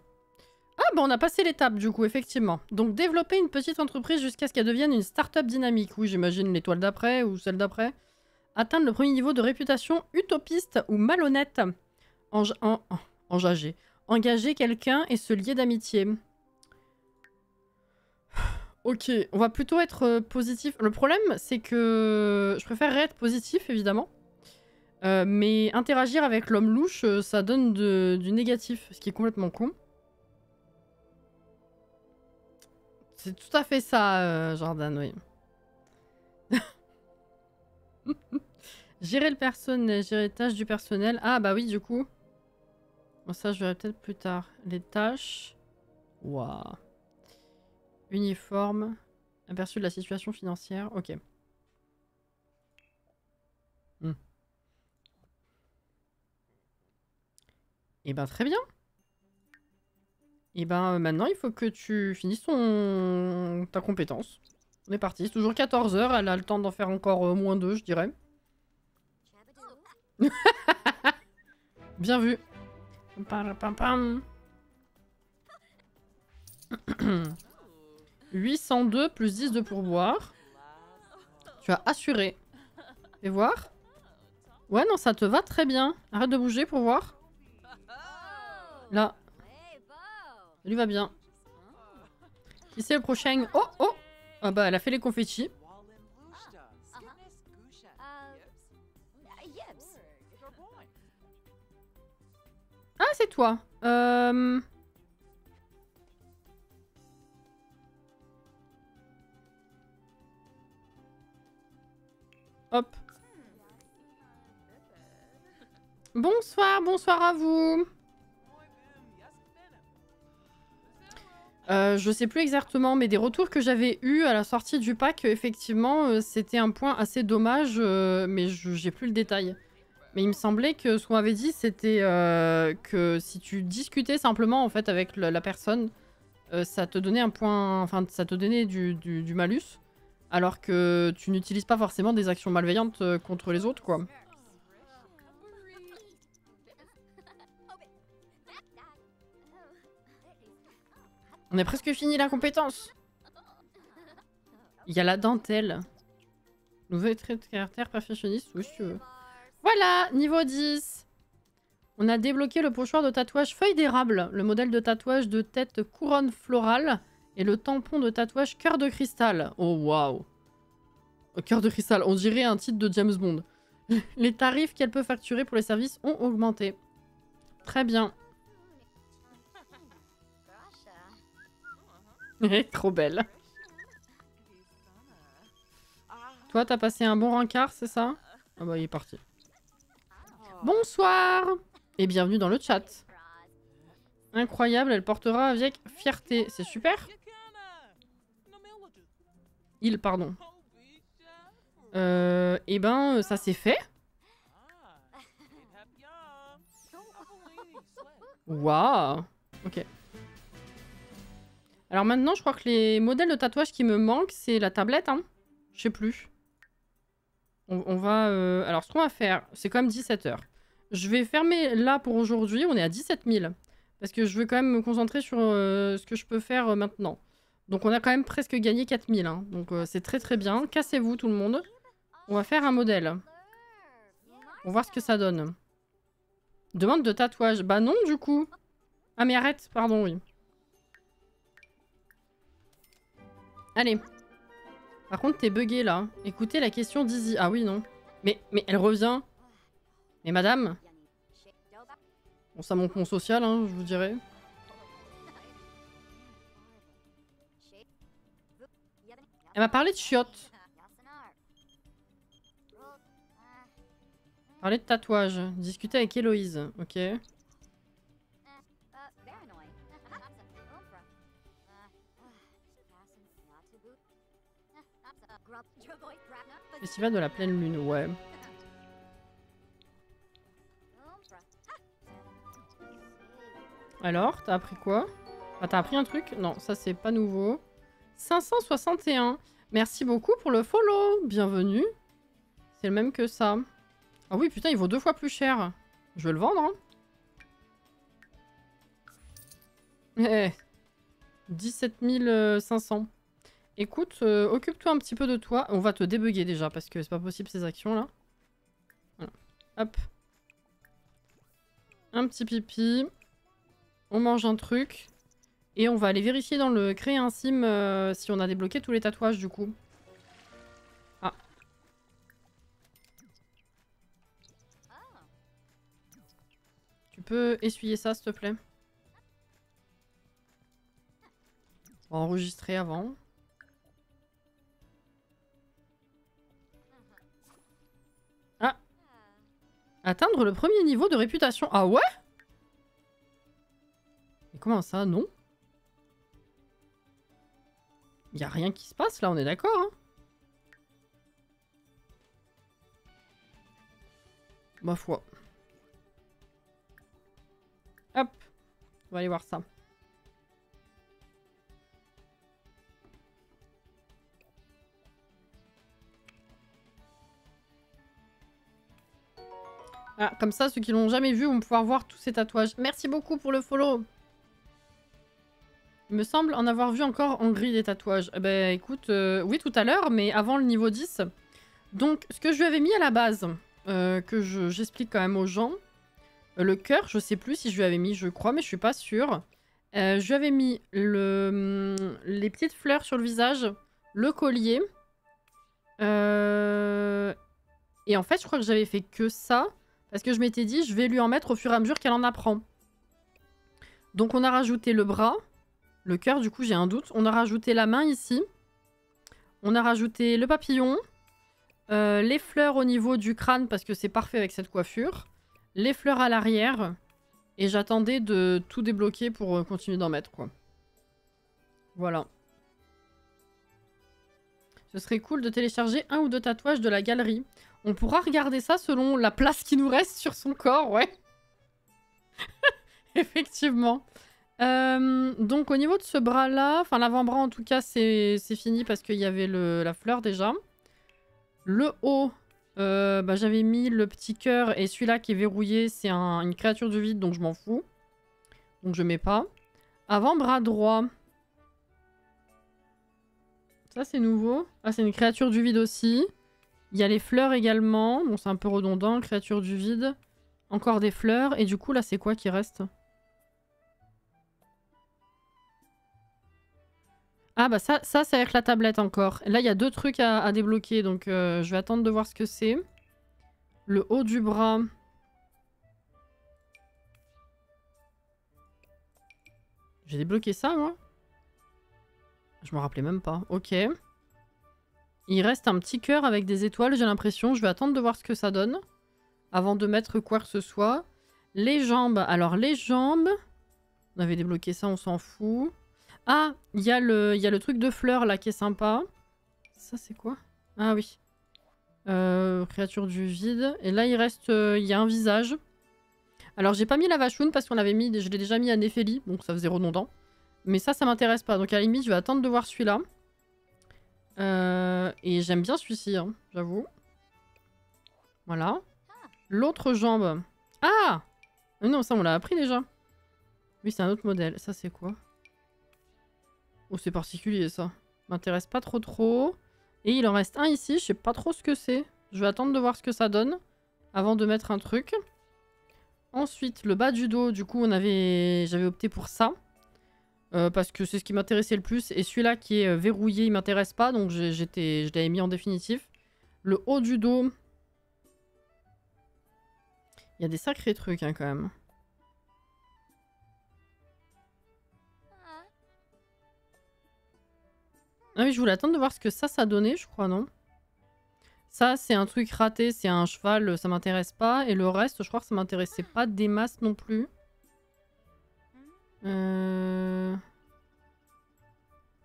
S1: Ah bah on a passé l'étape du coup, effectivement. Donc développer une petite entreprise jusqu'à ce qu'elle devienne une start-up dynamique. Oui, j'imagine l'étoile d'après ou celle d'après. Atteindre le premier niveau de réputation utopiste ou malhonnête. Engager quelqu'un et se lier d'amitié. Ok, on va plutôt être positif. Le problème, c'est que je préférerais être positif, évidemment. Mais interagir avec l'homme louche, ça donne du négatif, ce qui est complètement con. C'est tout à fait ça, Jordan, oui. Gérer le personnel, gérer les tâches du personnel. Ah bah oui, du coup. Bon, ça, je verrai peut-être plus tard. Les tâches. Waouh. Uniforme. Aperçu de la situation financière. Ok. Et ben très bien. Et ben maintenant, il faut que tu finisses ta compétence. On est parti. C'est toujours 14 heures. Elle a le temps d'en faire encore moins 2, je dirais. Bien vu. 802 plus 10 de pourboire. Tu as assuré. Fais voir. Ouais, non, ça te va très bien. Arrête de bouger pour voir. Là. Ça lui va bien. Qui c'est le prochain? Oh, oh! Ah bah, elle a fait les confettis. c'est toi. Hop. Bonsoir, bonsoir à vous. Je sais plus exactement, mais des retours que j'avais eus à la sortie du pack, effectivement, c'était un point assez dommage, mais j'ai plus le détail. Mais il me semblait que ce qu'on avait dit, c'était que si tu discutais simplement en fait avec la personne, ça te donnait un point, enfin ça te donnait du malus, alors que tu n'utilises pas forcément des actions malveillantes contre les autres, quoi. On a presque fini la compétence. Il y a la dentelle. Nouveau trait de caractère perfectionniste, oui si tu veux. Voilà, niveau 10. On a débloqué le pochoir de tatouage feuille d'érable, le modèle de tatouage de tête couronne florale et le tampon de tatouage cœur de cristal. Oh waouh. Cœur de cristal, on dirait un titre de James Bond. Les tarifs qu'elle peut facturer pour les services ont augmenté. Très bien. Trop belle. Toi, t'as passé un bon rencard, c'est ça? Ah bah, il est parti. Bonsoir et bienvenue dans le chat. Incroyable, elle portera avec fierté. C'est super. Il, pardon. Eh ben, ça c'est fait. Waouh. Ok. Alors maintenant, je crois que les modèles de tatouage qui me manquent, c'est la tablette, hein. Je sais plus. On va... Alors, ce qu'on va faire, c'est quand même 17 h. Je vais fermer là pour aujourd'hui. On est à 17 000. Parce que je veux quand même me concentrer sur ce que je peux faire maintenant. Donc, on a quand même presque gagné 4 000. Hein. Donc, c'est très très bien. Cassez-vous tout le monde. On va faire un modèle. On va voir ce que ça donne. Demande de tatouage. Bah non, du coup. Ah, mais arrête. Pardon, oui. Allez. Par contre, t'es bugué là. Écoutez la question d'Izzy. Ah oui, non. Mais elle revient. Mais madame. Bon, ça monte mon social, hein, je vous dirais. Elle m'a parlé de chiottes. Parler de tatouage. Discuter avec Héloïse. Ok. Festival de la pleine lune, ouais. Alors, t'as appris quoi? Ah, t'as appris un truc? Non, ça c'est pas nouveau. 561. Merci beaucoup pour le follow. Bienvenue. C'est le même que ça. Ah oui, putain, il vaut 2 fois plus cher. Je vais le vendre, hein. Eh. 17 500. Écoute, occupe-toi un petit peu de toi. On va te débugger déjà parce que c'est pas possible ces actions là. Voilà. Hop. Un petit pipi. On mange un truc. Et on va aller vérifier dans le créer un sim si on a débloqué tous les tatouages du coup. Ah. Tu peux essuyer ça s'il te plaît? On va enregistrer avant. Ah. Atteindre le premier niveau de réputation. Ah ouais? Mais comment ça, non? Y a rien qui se passe là, on est d'accord, hein? Ma foi. Hop. On va aller voir ça. Ah, comme ça, ceux qui l'ont jamais vu vont pouvoir voir tous ces tatouages. Merci beaucoup pour le follow. Il me semble en avoir vu encore en gris des tatouages. Eh ben écoute, oui tout à l'heure, mais avant le niveau 10. Donc, ce que je lui avais mis à la base, que j'explique quand même aux gens. Le cœur, je sais plus si je lui avais mis, je crois, mais je suis pas sûre. Je lui avais mis les petites fleurs sur le visage, le collier. Et en fait, je crois que j'avais fait que ça. Parce que je m'étais dit, je vais lui en mettre au fur et à mesure qu'elle en apprend. Donc on a rajouté le bras, le cœur, du coup j'ai un doute. On a rajouté la main ici. On a rajouté le papillon. Les fleurs au niveau du crâne parce que c'est parfait avec cette coiffure. Les fleurs à l'arrière. Et j'attendais de tout débloquer pour continuer d'en mettre, quoi. Voilà. Ce serait cool de télécharger 1 ou 2 tatouages de la galerie. On pourra regarder ça selon la place qui nous reste sur son corps, ouais. Effectivement. Donc au niveau de ce bras-là, enfin l'avant-bras en tout cas, c'est fini parce qu'il y avait la fleur déjà. Le haut, bah, j'avais mis le petit cœur et celui-là qui est verrouillé, c'est une créature du vide, donc je m'en fous. Donc je mets pas. Avant-bras droit. Ça c'est nouveau. Ah, c'est une créature du vide aussi. Il y a les fleurs également. Bon, c'est un peu redondant, créature du vide. Encore des fleurs. Et du coup, là, c'est quoi qui reste? Ah bah ça c'est avec la tablette encore. Là, il y a 2 trucs à débloquer, donc je vais attendre de voir ce que c'est. Le haut du bras. J'ai débloqué ça, moi? Je me rappelais même pas. Ok. Il reste un petit cœur avec des étoiles, j'ai l'impression. Je vais attendre de voir ce que ça donne. Avant de mettre quoi que ce soit. Les jambes. Alors, les jambes... On avait débloqué ça, on s'en fout. Ah, il y a le truc de fleurs là qui est sympa. Ça c'est quoi? Ah oui. Créature du vide. Et là il reste... il y a un visage. Alors j'ai pas mis la vachoune parce qu'on l'avait mis... Je l'ai déjà mis à Néphélie, donc ça faisait redondant. Mais ça m'intéresse pas. Donc à la limite je vais attendre de voir celui-là. Et j'aime bien celui-ci, hein, j'avoue. Voilà. L'autre jambe. Ah! Non, ça on l'a appris déjà. Oui, c'est un autre modèle. Ça c'est quoi? Oh, c'est particulier ça. M'intéresse pas trop. Et il en reste un ici, je sais pas trop ce que c'est. Je vais attendre de voir ce que ça donne avant de mettre un truc. Ensuite, le bas du dos, du coup, j'avais opté pour ça. Parce que c'est ce qui m'intéressait le plus. Et celui-là qui est verrouillé, il m'intéresse pas, donc je l'avais mis en définitif. Le haut du dos. Il y a des sacrés trucs hein, quand même. Ah oui, je voulais attendre de voir ce que ça donnait, je crois, non? Ça, c'est un truc raté, c'est un cheval, ça m'intéresse pas. Et le reste, je crois que ça m'intéressait pas des masses non plus.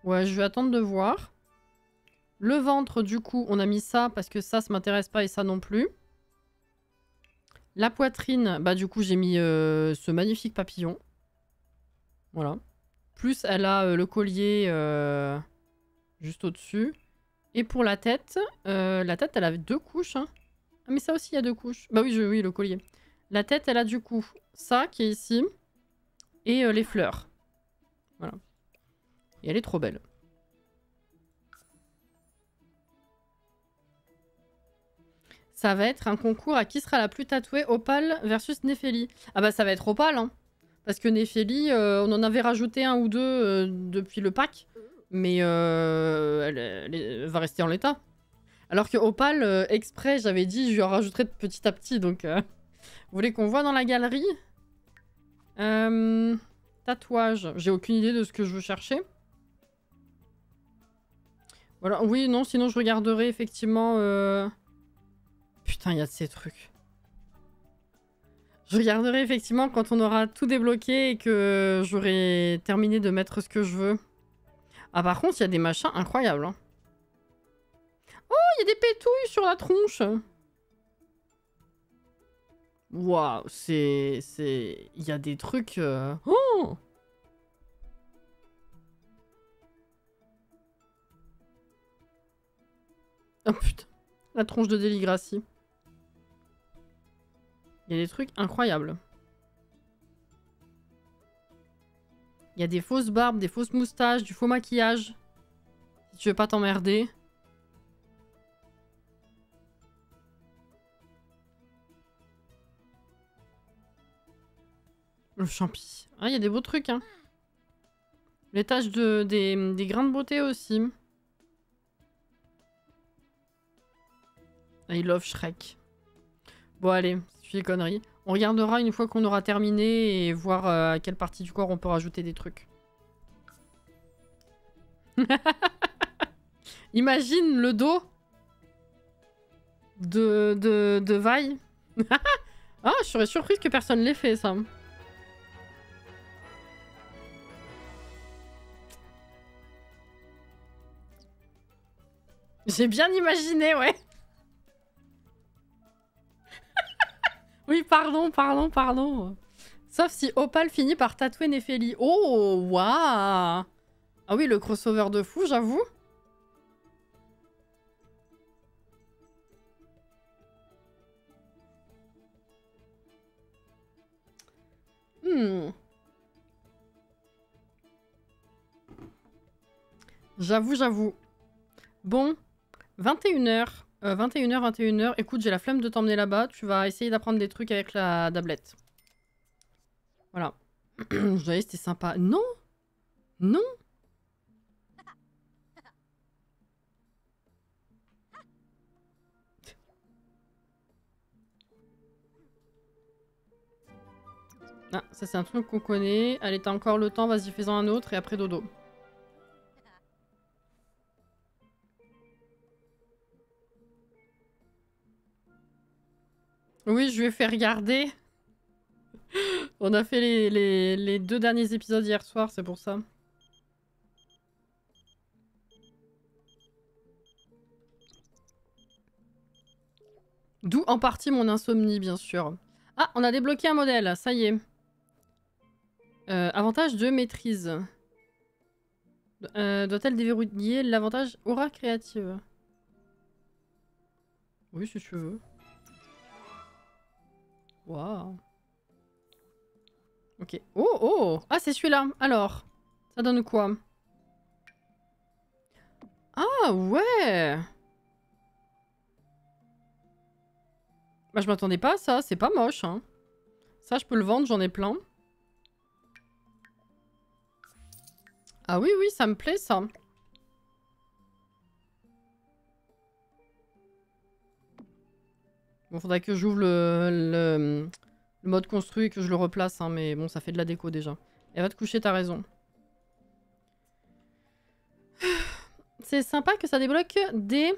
S1: Ouais, je vais attendre de voir. Le ventre, du coup, on a mis ça parce que ça m'intéresse pas et ça non plus. La poitrine, bah du coup, j'ai mis ce magnifique papillon. Voilà. Plus, elle a le collier... juste au-dessus. Et pour la tête, elle avait 2 couches. Hein. Ah, mais ça aussi, il y a 2 couches. Bah oui, oui, le collier. La tête, elle a du coup ça qui est ici. Et les fleurs. Voilà. Et elle est trop belle. Ça va être un concours à qui sera la plus tatouée, Opal versus Néphélie. Ah bah ça va être Opal, hein. Parce que Néphélie, on en avait rajouté 1 ou 2 depuis le pack. Mais elle va rester en l'état. Alors que Opal, exprès, j'avais dit, je lui en rajouterai petit à petit. Donc, vous voulez qu'on voit dans la galerie? Tatouage. J'ai aucune idée de ce que je veux chercher. Voilà. Oui, non, sinon je regarderai effectivement... Putain, il y a de ces trucs. Je regarderai effectivement quand on aura tout débloqué et que j'aurai terminé de mettre ce que je veux. Ah, par contre, il y a des machins incroyables. Hein. Oh, il y a des pétouilles sur la tronche. Waouh, c'est... Il y a des trucs... Oh, oh putain, la tronche de Déligracie. Il y a des trucs incroyables. Il y a des fausses barbes, des fausses moustaches, du faux maquillage. Si tu veux pas t'emmerder. Le champi. Ah, il y a des beaux trucs, hein. Les taches des grains de beauté aussi. I love Shrek. Bon, allez, c'est les conneries. On regardera une fois qu'on aura terminé et voir à quelle partie du corps on peut rajouter des trucs. Imagine le dos de Vi. Ah, je serais surprise que personne l'ait fait, ça. J'ai bien imaginé, ouais. Oui, pardon. Sauf si Opal finit par tatouer Néphélie. Oh, waouh. Ah oui, le crossover de fou, j'avoue. J'avoue. Bon, 21h. 21h. Écoute, j'ai la flemme de t'emmener là-bas. Tu vas essayer d'apprendre des trucs avec la tablette. Voilà. Je voyais, c'était sympa. Non. Ah, ça c'est un truc qu'on connaît. Allez, t'as encore le temps, vas-y, fais-en un autre et après dodo. Oui, je lui ai fait regarder. On a fait les 2 derniers épisodes hier soir, c'est pour ça. D'où en partie mon insomnie, bien sûr. Ah, on a débloqué un modèle, ça y est. Avantage de maîtrise. Doit-elle déverrouiller l'avantage aura créative? Oui, si tu veux. Waouh. Ok. Oh. Ah, c'est celui-là. Alors, ça donne quoi? Ah, ouais. Bah, je m'attendais pas à ça. C'est pas moche, hein. Ça, je peux le vendre, j'en ai plein. Ah oui, ça me plaît, ça. Bon, faudrait que j'ouvre le mode construit et que je le replace, hein, mais bon, ça fait de la déco déjà. Et va te coucher, t'as raison. C'est sympa que ça débloque des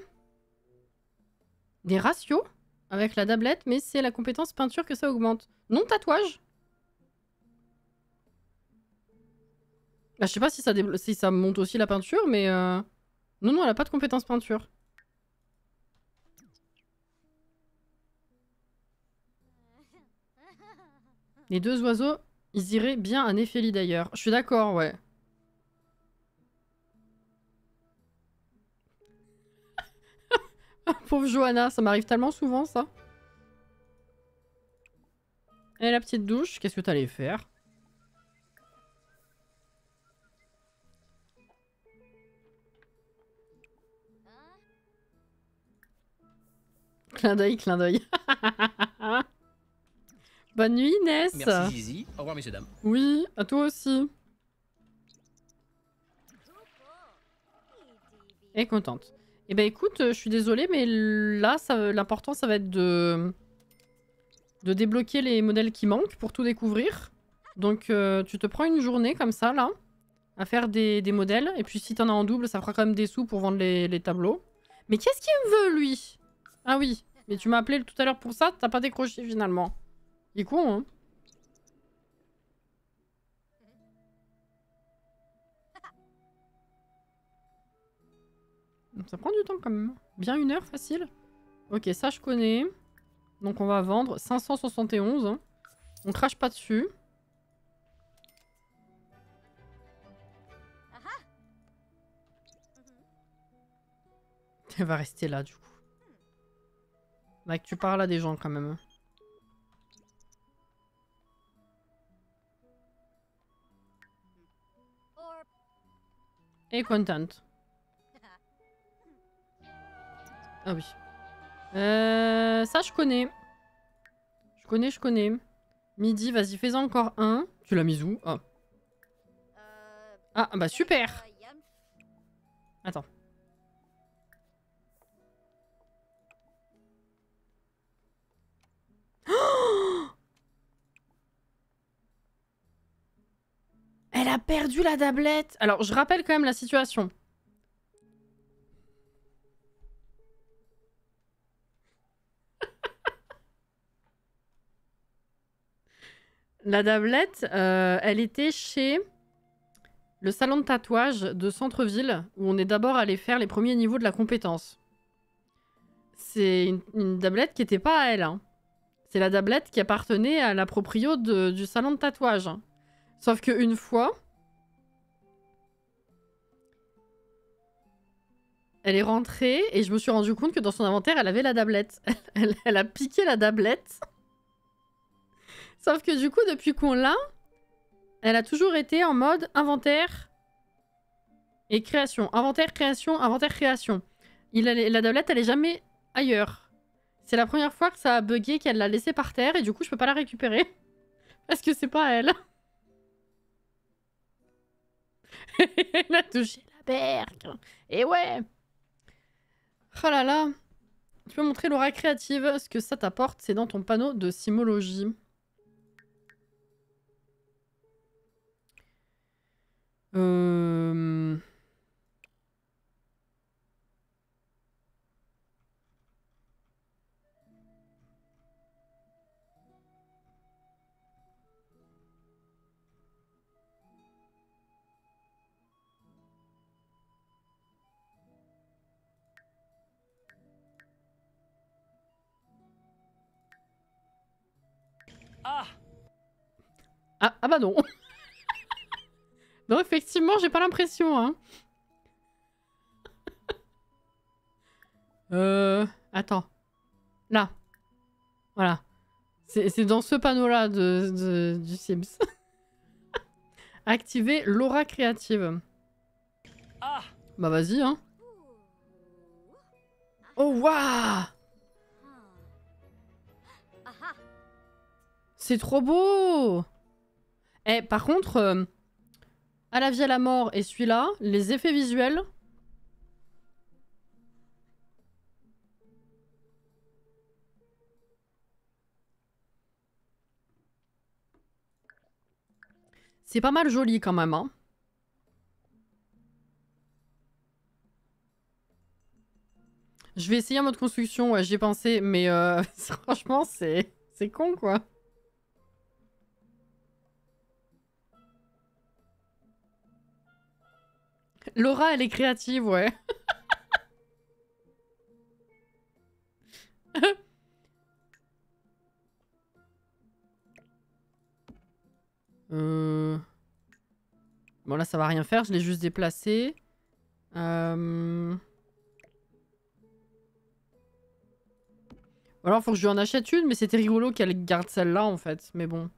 S1: ratios avec la tablette, mais c'est la compétence peinture que ça augmente. Non tatouage. Bah, je sais pas si ça monte aussi la peinture, mais... Non, elle a pas de compétence peinture. Les 2 oiseaux, ils iraient bien à Néphélie d'ailleurs. Je suis d'accord, ouais. Pauvre Johanna, ça m'arrive tellement souvent, ça. Et la petite douche, qu'est-ce que t'allais faire? Clin d'œil. Bonne nuit, Inès.
S3: Merci Zizi. Au revoir messieurs dames.
S1: Oui, à toi aussi. Elle est contente. Eh ben écoute, je suis désolée, mais là, l'important, ça va être de débloquer les modèles qui manquent pour tout découvrir. Donc tu te prends une journée comme ça, là, à faire des modèles. Et puis si t'en as en double, ça fera quand même des sous pour vendre les tableaux. Mais qu'est-ce qu'il me veut, lui? Ah oui, mais tu m'as appelé tout à l'heure pour ça, t'as pas décroché finalement. Il est con, hein. Ça prend du temps quand même. Bien 1 heure, facile. Ok, ça je connais. Donc on va vendre 571. Hein. On crache pas dessus. Elle va rester là du coup. Là que tu parles à des gens quand même. Et content. Ah oui. Ça je connais. Je connais. Midi, vas-y, fais-en encore un. Tu l'as mis où? Ah. Ah, bah super. Attends. Elle a perdu la tablette. Alors, je rappelle quand même la situation. La tablette, elle était chez le salon de tatouage de centre-ville, où on est d'abord allé faire les premiers niveaux de la compétence. C'est une tablette qui n'était pas à elle. Hein. C'est la tablette qui appartenait à la proprio du salon de tatouage. Hein. Sauf qu'une fois, elle est rentrée et je me suis rendu compte que dans son inventaire, elle avait la tablette. Elle a piqué la tablette. Sauf que du coup, depuis qu'on l'a, elle a toujours été en mode inventaire et création. Inventaire, création, inventaire, création. La tablette, elle est jamais ailleurs. C'est la première fois que ça a bugué, qu'elle l'a laissée par terre et du coup, je peux pas la récupérer. Parce que c'est pas elle. Elle a touché la berque. Et ouais. Oh là là. Tu peux montrer l'aura créative. Ce que ça t'apporte, c'est dans ton panneau de simologie. Ah bah non. Non, effectivement, j'ai pas l'impression, hein. Attends. Là. Voilà. C'est dans ce panneau-là du Sims. Activer l'aura créative. Bah vas-y, hein. Oh, waouh! C'est trop beau! Eh, par contre, à la vie à la mort et celui-là, les effets visuels... C'est pas mal joli quand même, hein. Je vais essayer en mode construction, ouais, j'y ai pensé, mais franchement, c'est con, quoi. Laura, elle est créative, ouais. Bon, là, ça va rien faire, je l'ai juste déplacé. Alors, faut que je lui en achète une, mais c'était rigolo qu'elle garde celle-là, en fait. Mais bon.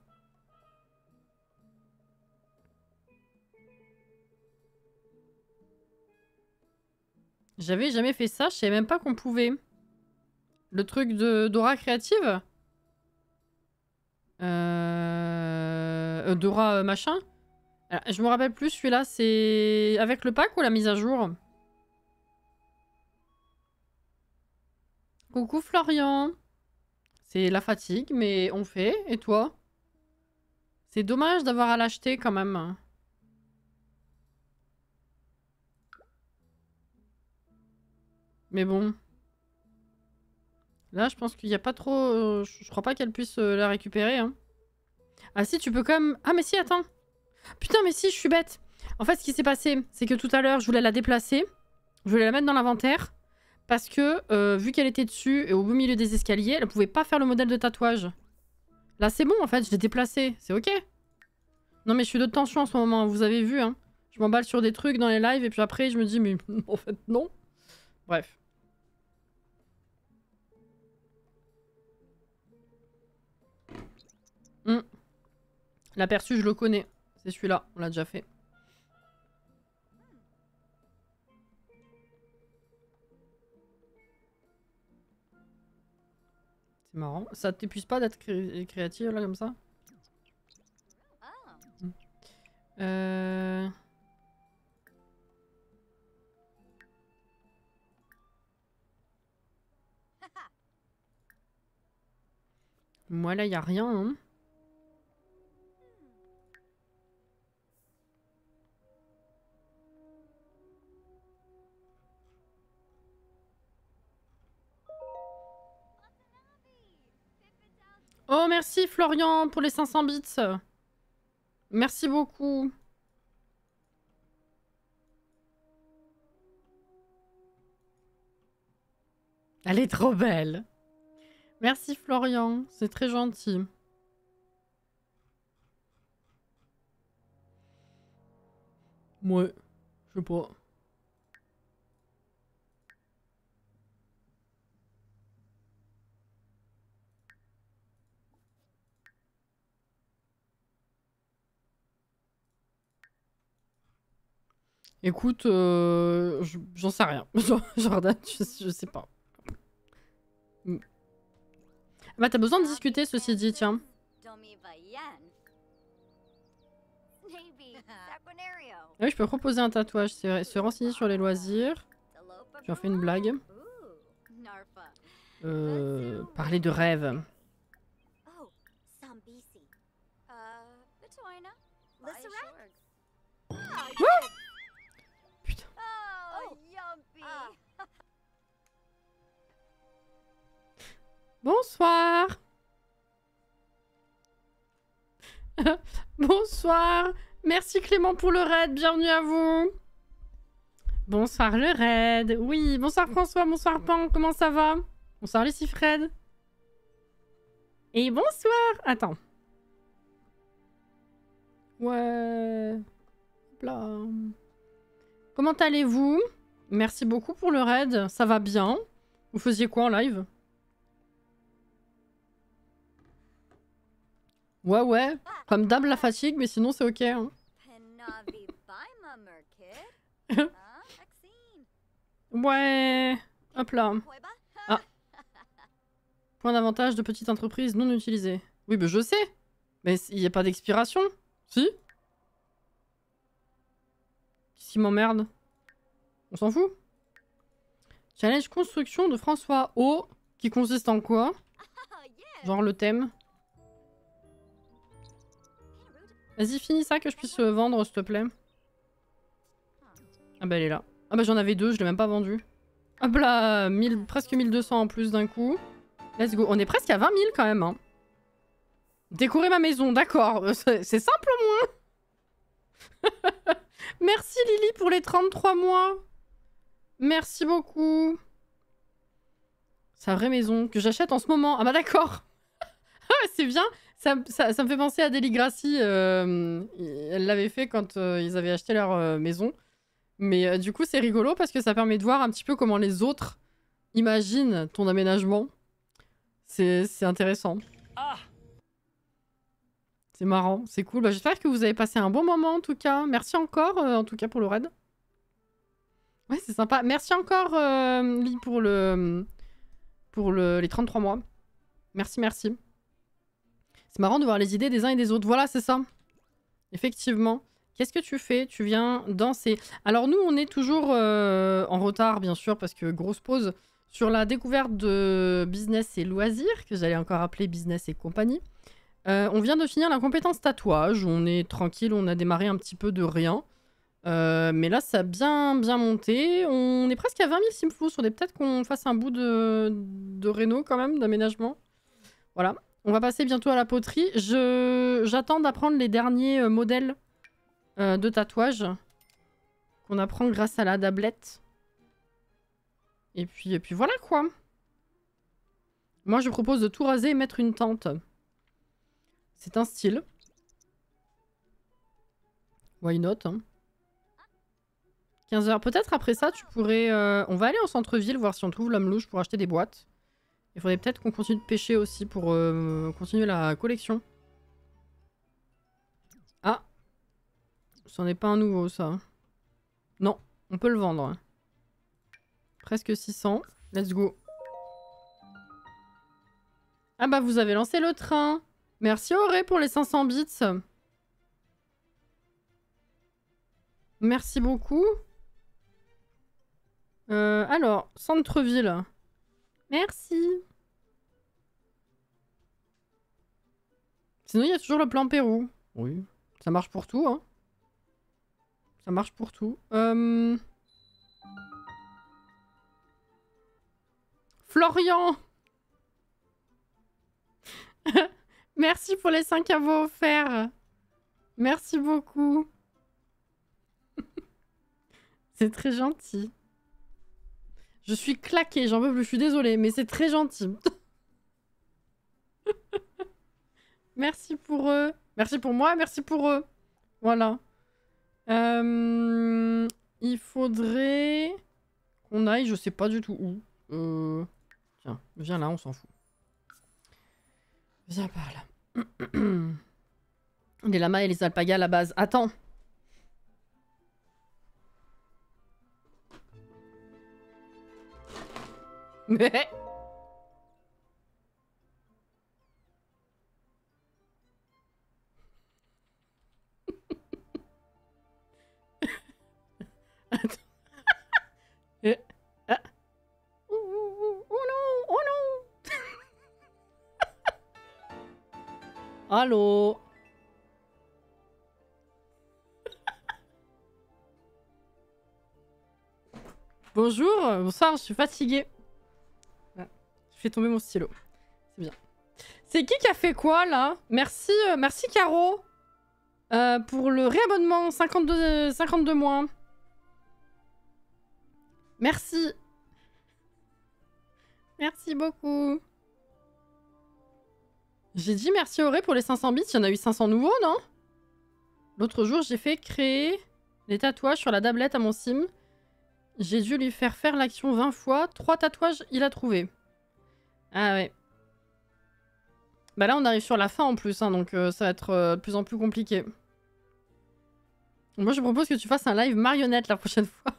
S1: J'avais jamais fait ça, je savais même pas qu'on pouvait. Le truc d'aura créative d'aura machin. Alors, je me rappelle plus, celui-là, c'est avec le pack ou la mise à jour? Coucou Florian. C'est la fatigue, mais on fait. Et toi? C'est dommage d'avoir à l'acheter quand même. Mais bon. Là, je pense qu'il n'y a pas trop... je crois pas qu'elle puisse la récupérer. Hein. Ah si, tu peux quand même... Ah mais si, attends. Putain, mais si, je suis bête. En fait, ce qui s'est passé, c'est que tout à l'heure, je voulais la déplacer. Je voulais la mettre dans l'inventaire. Parce que, vu qu'elle était dessus et au beau milieu des escaliers, elle pouvait pas faire le modèle de tatouage. Là, c'est bon, en fait, je l'ai déplacé. C'est ok. Non, mais je suis de tension en ce moment, vous avez vu, hein. Je m'emballe sur des trucs dans les lives et puis après, je me dis, mais en fait, non. Bref. L'aperçu, je le connais. C'est celui-là, on l'a déjà fait. C'est marrant. Ça t'épuise pas d'être créative là comme ça? Moi là, y a rien. Hein. merci Florian pour les 500 bits. Merci beaucoup. Elle est trop belle. Merci Florian, c'est très gentil. Ouais, je sais pas. Écoute, j'en sais rien. Jordan, je sais pas. Bah t'as besoin de discuter ceci dit, tiens. Ah oui, je peux proposer un tatouage, c'est vrai. Se renseigner sur les loisirs. Tu en fais une blague. Parler de rêve. Putain. Bonsoir. Bonsoir. Merci Clément pour le raid, bienvenue à vous. Bonsoir le raid. Oui, bonsoir François, bonsoir Pan, comment ça va? Bonsoir Lucie Fred. Et bonsoir. Attends. Ouais. Hop là. Comment allez-vous? Merci beaucoup pour le raid, ça va bien. Vous faisiez quoi en live? Ouais. Comme d'hab la fatigue, mais sinon c'est ok. Hein. Ouais. Hop là. Ah. Point d'avantage de petite entreprise non utilisée. Oui, mais je sais. Mais il n'y a pas d'expiration. Si? Qu'est-ce qui m'emmerde? On s'en fout. Challenge construction de François O. Qui consiste en quoi? Genre le thème. Vas-y, finis ça que je puisse vendre, s'il te plaît. Ah bah elle est là. Ah bah j'en avais deux, je l'ai même pas vendu. Hop là, presque 1200 en plus d'un coup. Let's go. On est presque à 20 000 quand même. Hein. Décorer ma maison, d'accord. C'est simple au moins. Merci Lily pour les 33 mois. Merci beaucoup. Sa vraie maison que j'achète en ce moment. Ah bah d'accord. Ah c'est bien. Ça me fait penser à Deli Gracie. Elle l'avait fait quand ils avaient acheté leur maison. Mais du coup, c'est rigolo parce que ça permet de voir un petit peu comment les autres imaginent ton aménagement. C'est intéressant. Ah, c'est marrant, c'est cool. Bah, j'espère que vous avez passé un bon moment en tout cas. Merci encore en tout cas pour le raid. Ouais, c'est sympa. Merci encore Lee pour les 33 mois. Merci. C'est marrant de voir les idées des uns et des autres. Voilà, c'est ça. Effectivement. Qu'est-ce que tu fais? Tu viens danser. Alors nous, on est toujours en retard, bien sûr, parce que grosse pause sur la découverte de business et loisirs, que j'allais encore appeler business et compagnie. On vient de finir la compétence tatouage. On est tranquille, on a démarré un petit peu de rien. Mais là, ça a bien monté. On est presque à 20 000 simflous. Il faudrait peut-être qu'on fasse un bout de réno quand même, d'aménagement. Voilà. On va passer bientôt à la poterie. J'attends d'apprendre les derniers modèles de tatouage qu'on apprend grâce à la tablette. Et puis voilà quoi. Moi je propose de tout raser et mettre une tente. C'est un style. Why not hein. 15 h. Peut-être après ça tu pourrais... On va aller en centre-ville voir si on trouve l'homme louche pour acheter des boîtes. Il faudrait peut-être qu'on continue de pêcher aussi pour continuer la collection. Ah. Ce n'est pas un nouveau, ça. Non, on peut le vendre. Presque 600. Let's go. Ah bah, vous avez lancé le train. Merci Auré pour les 500 bits. Merci beaucoup. Alors, centre-ville. Merci. Sinon, il y a toujours le plan Pérou. Oui, ça marche pour tout, hein. Ça marche pour tout. Florian. Merci pour les 5 abos offerts. Merci beaucoup. C'est très gentil. Je suis claquée, j'en peux plus, je suis désolée, mais c'est très gentil. Merci pour eux. Merci pour moi, merci pour eux. Voilà. Il faudrait qu'on aille, je sais pas du tout où. Tiens, viens là, on s'en fout. Viens par là. Les lamas et les alpagas à la base. Attends. Mais... Attends. Oh non, oh non. Allô. Bonjour, bonsoir, je suis fatiguée. Je fais tomber mon stylo. C'est bien. C'est qui a fait quoi là? Merci, merci Caro pour le réabonnement 52 mois. Merci. Merci beaucoup. J'ai dit merci Auré pour les 500 bits. Il y en a eu 500 nouveaux, non? L'autre jour, j'ai fait créer les tatouages sur la tablette à mon sim. J'ai dû lui faire l'action 20 fois. 3 tatouages, il a trouvé. Ah ouais. Bah là, on arrive sur la fin en plus, hein, donc ça va être de plus en plus compliqué. Moi, je propose que tu fasses un live marionnette la prochaine fois.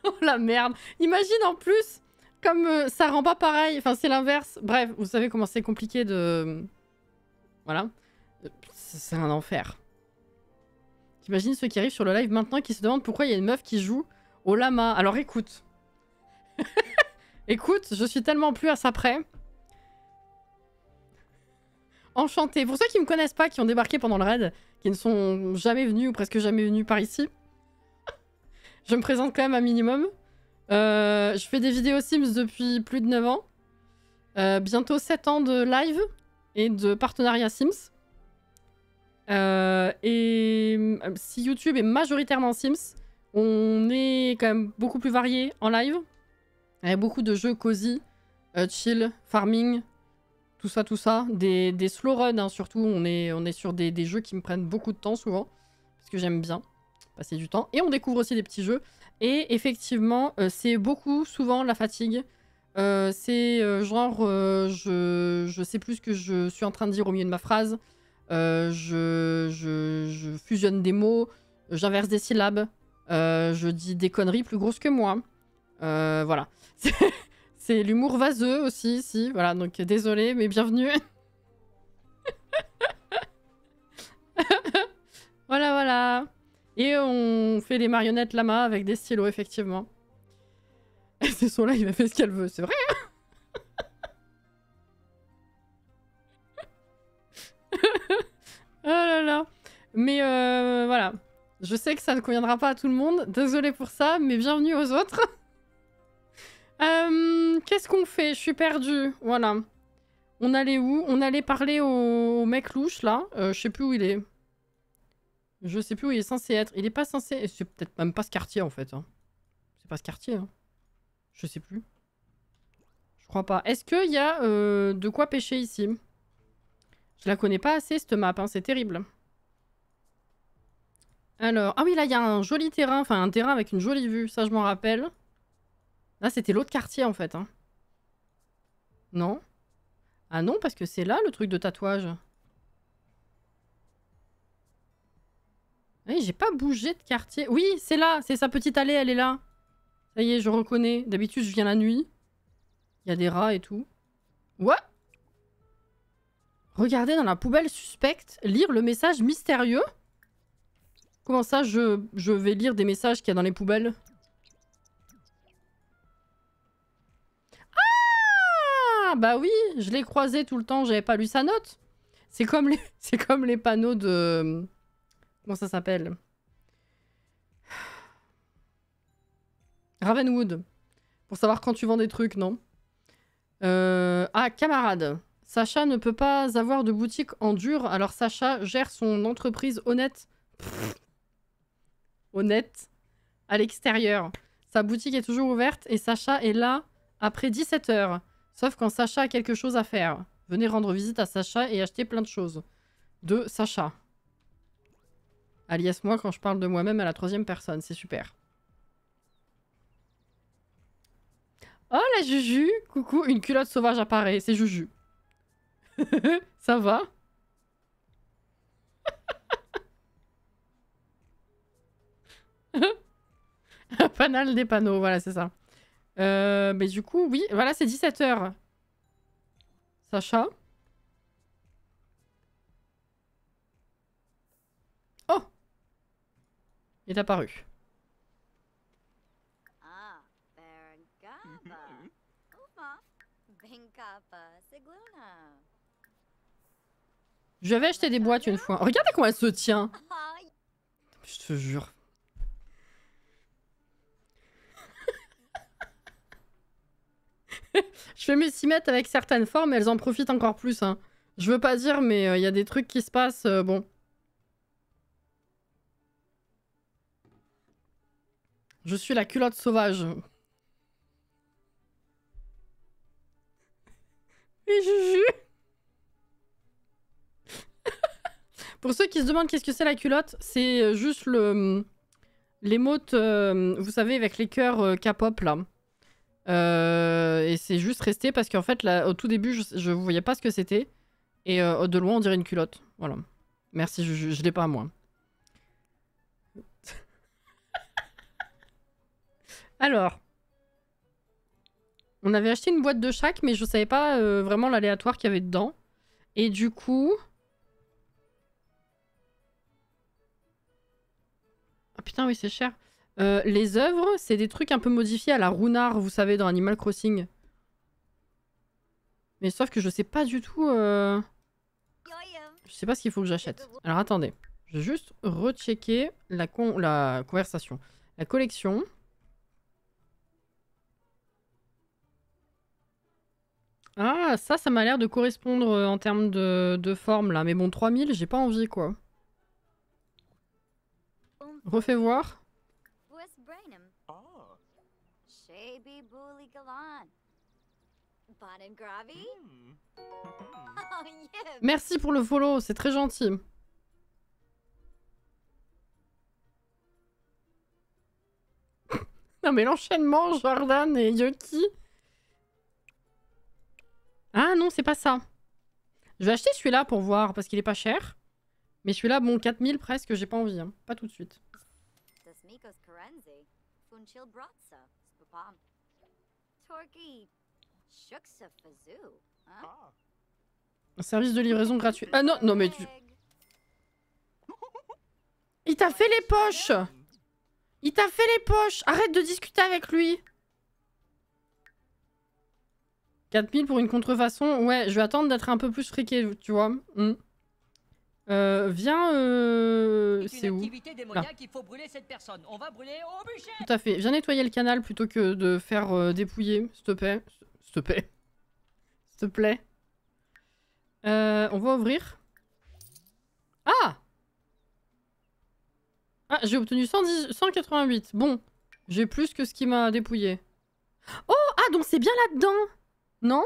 S1: Oh la merde. Imagine en plus, comme ça rend pas pareil. Enfin, c'est l'inverse. Bref, vous savez comment c'est compliqué de... Voilà. C'est un enfer. T'imagines ceux qui arrivent sur le live maintenant qui se demandent pourquoi il y a une meuf qui joue au lama. Alors écoute. Écoute, je suis tellement plus à ça près. Enchantée. Pour ceux qui me connaissent pas, qui ont débarqué pendant le raid, qui ne sont jamais venus ou presque jamais venus par ici, je me présente quand même un minimum. Je fais des vidéos Sims depuis plus de 9 ans. Bientôt 7 ans de live et de partenariat Sims. Et si YouTube est majoritairement Sims, on est quand même beaucoup plus varié en live. Il y a beaucoup de jeux cosy, chill, farming, tout ça. Des slow runs hein, surtout. On est sur des jeux qui me prennent beaucoup de temps souvent. Parce que j'aime bien passer du temps. Et on découvre aussi des petits jeux. Et effectivement, c'est beaucoup, souvent, la fatigue. C'est genre, je sais plus ce que je suis en train de dire au milieu de ma phrase. Je fusionne des mots, j'inverse des syllabes, je dis des conneries plus grosses que moi. Voilà. C'est l'humour vaseux aussi, ici. Voilà, donc désolé, mais bienvenue. Voilà. Et on fait des marionnettes lama avec des stylos, effectivement. Et c'est son là, il a fait ce qu'elle veut, c'est vrai. Oh là là. Mais voilà. Je sais que ça ne conviendra pas à tout le monde. Désolée pour ça, mais bienvenue aux autres. Qu'est-ce qu'on fait? Je suis perdue. Voilà. On allait où? On allait parler au mec louche, là. Je sais plus où il est. Je sais plus où il est censé être. Il est pas censé... C'est peut-être même pas ce quartier, en fait. Hein. C'est pas ce quartier, hein. Je sais plus. Je crois pas. Est-ce qu'il y a de quoi pêcher ici? Je la connais pas assez, cette map. Hein. C'est terrible. Alors... Ah oui, là, il y a un joli terrain. Enfin, un terrain avec une jolie vue. Ça, je m'en rappelle. Là, c'était l'autre quartier, en fait. Hein. Non? Ah non, parce que c'est là, le truc de tatouage. Oui, j'ai pas bougé de quartier. Oui, c'est là. C'est sa petite allée, elle est là. Ça y est, je reconnais. D'habitude, je viens la nuit. Il y a des rats et tout. What? Regardez dans la poubelle suspecte. Lire le message mystérieux. Comment ça, je vais lire des messages qu'il y a dans les poubelles? Ah, bah oui, je l'ai croisé tout le temps, j'avais pas lu sa note. C'est comme les panneaux de... Comment ça s'appelle? Ravenwood. Pour savoir quand tu vends des trucs, non? Ah, camarade. Sacha ne peut pas avoir de boutique en dur, alors Sacha gère son entreprise honnête. Honnête. À l'extérieur. Sa boutique est toujours ouverte et Sacha est là après 17 h. Sauf quand Sacha a quelque chose à faire. Venez rendre visite à Sacha et acheter plein de choses. De Sacha. Alias moi quand je parle de moi-même à la 3e personne. C'est super. Oh la Juju. Coucou, une culotte sauvage apparaît. C'est Juju. Ça va? Panal des panneaux, voilà, c'est ça. Mais du coup, oui, voilà, c'est 17 h. Sacha. Oh! Il est apparu. Je lui avais acheté des boîtes une fois. Regardez comment elle se tient. Je te jure. Je fais mes 6 mètres avec certaines formes, elles en profitent encore plus. Hein. Je veux pas dire, mais il y a des trucs qui se passent. Bon. Je suis la culotte sauvage. Et Juju. Pour ceux qui se demandent qu'est-ce que c'est la culotte, c'est juste l'émote, vous savez, avec les cœurs K-pop là. Et c'est juste resté parce qu'en fait, là, au tout début, je voyais pas ce que c'était. Et de loin, on dirait une culotte. Voilà. Merci, je l'ai pas, moi. Alors. On avait acheté une boîte de chaque, mais je savais pas vraiment l'aléatoire qu'il y avait dedans. Et du coup... Ah putain, oui, c'est cher. Les œuvres, c'est des trucs un peu modifiés à la Runard, vous savez, dans Animal Crossing. Mais sauf que je sais pas du tout... Je sais pas ce qu'il faut que j'achète. Alors attendez. Je vais juste rechecker la conversation. La collection. Ah, ça m'a l'air de correspondre en termes de forme, là. Mais bon, 3000, j'ai pas envie, quoi. Refais voir. Merci pour le follow, c'est très gentil. Non mais l'enchaînement, Jordan et Yoki. Ah non, c'est pas ça. Je vais acheter celui-là pour voir, parce qu'il est pas cher. Mais celui-là, bon, 4000 presque, j'ai pas envie. Hein. Pas tout de suite. Un service de livraison gratuit. Ah non, non mais tu... Il t'a fait les poches! Il t'a fait les poches! Arrête de discuter avec lui! 4000 pour une contrefaçon? Ouais, je vais attendre d'être un peu plus friqué, tu vois. Viens... C'est où? Là. Tout à fait. Viens nettoyer le canal plutôt que de faire dépouiller, s'il te plaît. S'il te plaît. S'il te plaît. On va ouvrir. Ah! Ah, j'ai obtenu 188. Bon, j'ai plus que ce qui m'a dépouillé. Oh! Ah, donc c'est bien là-dedans! Non?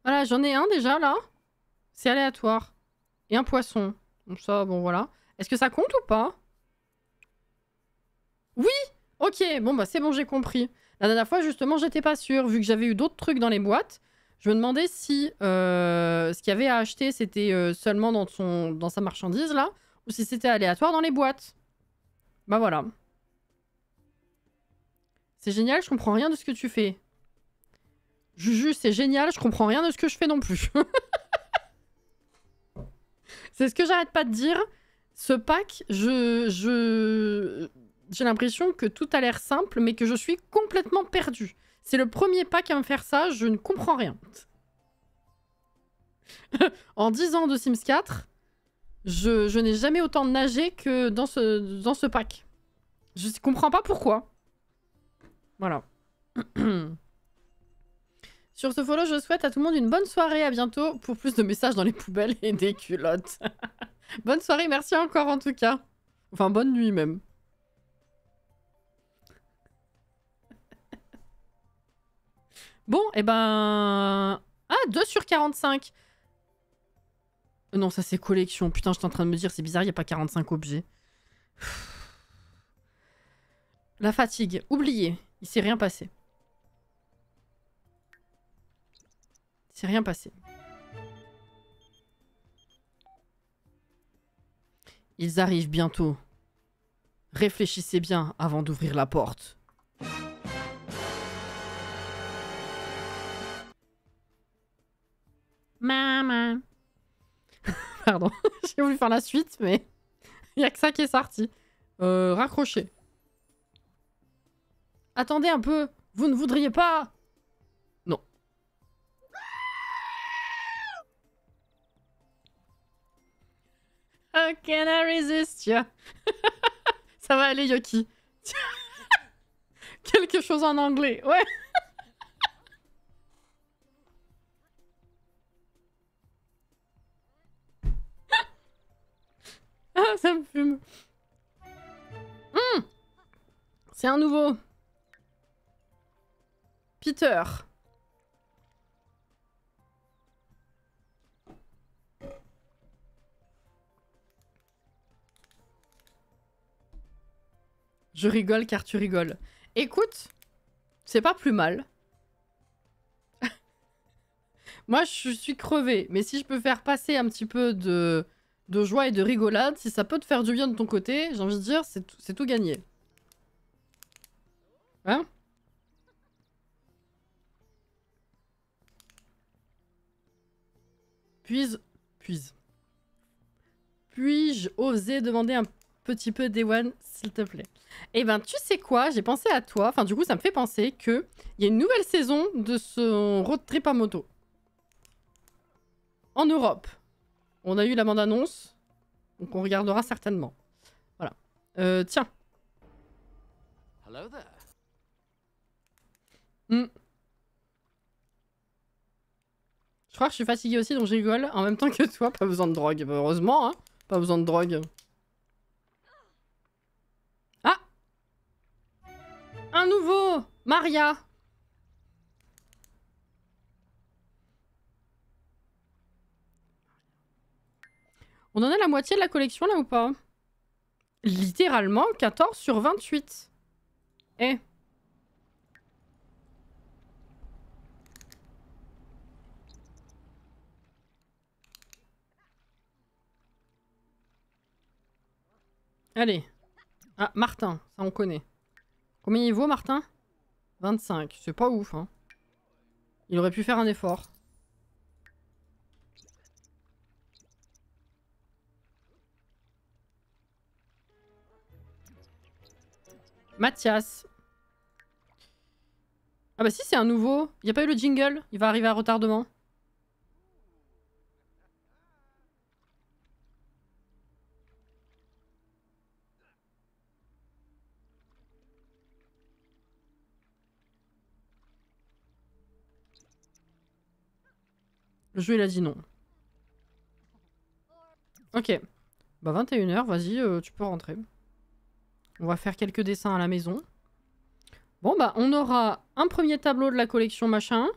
S1: Voilà, j'en ai un déjà, là. C'est aléatoire. Et un poisson. Donc ça, bon, voilà. Est-ce que ça compte ou pas? Oui! Ok, bon, bah c'est bon, j'ai compris. La dernière fois, justement, j'étais pas sûre. Vu que j'avais eu d'autres trucs dans les boîtes, je me demandais si ce qu'il y avait à acheter, c'était seulement dans sa marchandise, là, ou si c'était aléatoire dans les boîtes. Bah voilà. C'est génial, je comprends rien de ce que tu fais. Juju, c'est génial, je comprends rien de ce que je fais non plus. C'est ce que j'arrête pas de dire. Ce pack, j'ai l'impression que tout a l'air simple, mais que je suis complètement perdue. C'est le premier pack à me faire ça, je ne comprends rien. En 10 ans de Sims 4, je n'ai jamais autant nagé que dans ce pack. Je comprends pas pourquoi. Voilà. Sur ce follow, je souhaite à tout le monde une bonne soirée. À bientôt pour plus de messages dans les poubelles et des culottes. Bonne soirée, merci encore en tout cas. Enfin, bonne nuit même. Bon, et ben... Ah, 2 sur 45. Non, ça c'est collection. Putain, j'étais en train de me dire, c'est bizarre, il n'y a pas 45 objets. La fatigue. Oublié. Il s'est rien passé. Il s'est rien passé. Ils arrivent bientôt. Réfléchissez bien avant d'ouvrir la porte. Maman. Pardon, j'ai voulu faire la suite, mais il n'y a que ça qui est sorti. Raccroché. Attendez un peu, vous ne voudriez pas... Non. How can I resist you? Ça va aller, Yoki. Quelque chose en anglais, ouais. Ah, ça me fume. C'est un nouveau. Peter. Je rigole car tu rigoles. Écoute, c'est pas plus mal. Moi, je suis crevée. Mais si je peux faire passer un petit peu de joie et de rigolade, si ça peut te faire du bien de ton côté, j'ai envie de dire, c'est tout gagné. Hein? Puis-je oser demander un petit peu d'Ewan, s'il te plaît? Eh ben, tu sais quoi? J'ai pensé à toi. Enfin, du coup, ça me fait penser qu'il y a une nouvelle saison de ce road trip à moto. En Europe. On a eu la bande-annonce. Donc, on regardera certainement. Voilà. Tiens.
S3: Hello there.
S1: Je crois que je suis fatiguée aussi, donc je rigole. En même temps que toi, pas besoin de drogue. Bah, heureusement, hein. Pas besoin de drogue. Ah! Un nouveau! Maria! On en a la moitié de la collection, là, ou pas? Littéralement, 14 sur 28. Eh. Allez. Ah, Martin, ça on connaît. Combien il vaut, Martin? 25. C'est pas ouf, hein. Il aurait pu faire un effort. Mathias. Ah bah si, c'est un nouveau. Il n'y a pas eu le jingle. Il va arriver à retardement. Le jeu, il a dit non. Ok. Bah 21h, vas-y, tu peux rentrer. On va faire quelques dessins à la maison. Bon bah on aura un premier tableau de la collection machin.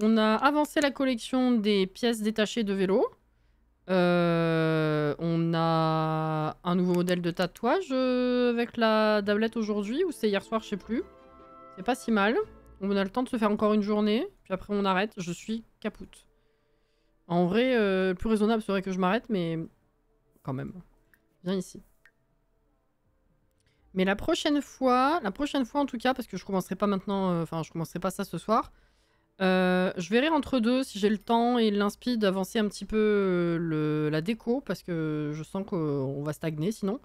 S1: On a avancé la collection des pièces détachées de vélo. On a un nouveau modèle de tatouage avec la tablette aujourd'hui, ou c'est hier soir, je sais plus. C'est pas si mal. On a le temps de se faire encore une journée, puis après on arrête. Je suis capoute. En vrai, le plus raisonnable serait que je m'arrête, mais quand même. Viens ici. Mais la prochaine fois en tout cas, parce que je commencerai pas maintenant, enfin je commencerai pas ça ce soir, je verrai entre deux si j'ai le temps et l'inspi d'avancer un petit peu la déco, parce que je sens qu'on va stagner sinon.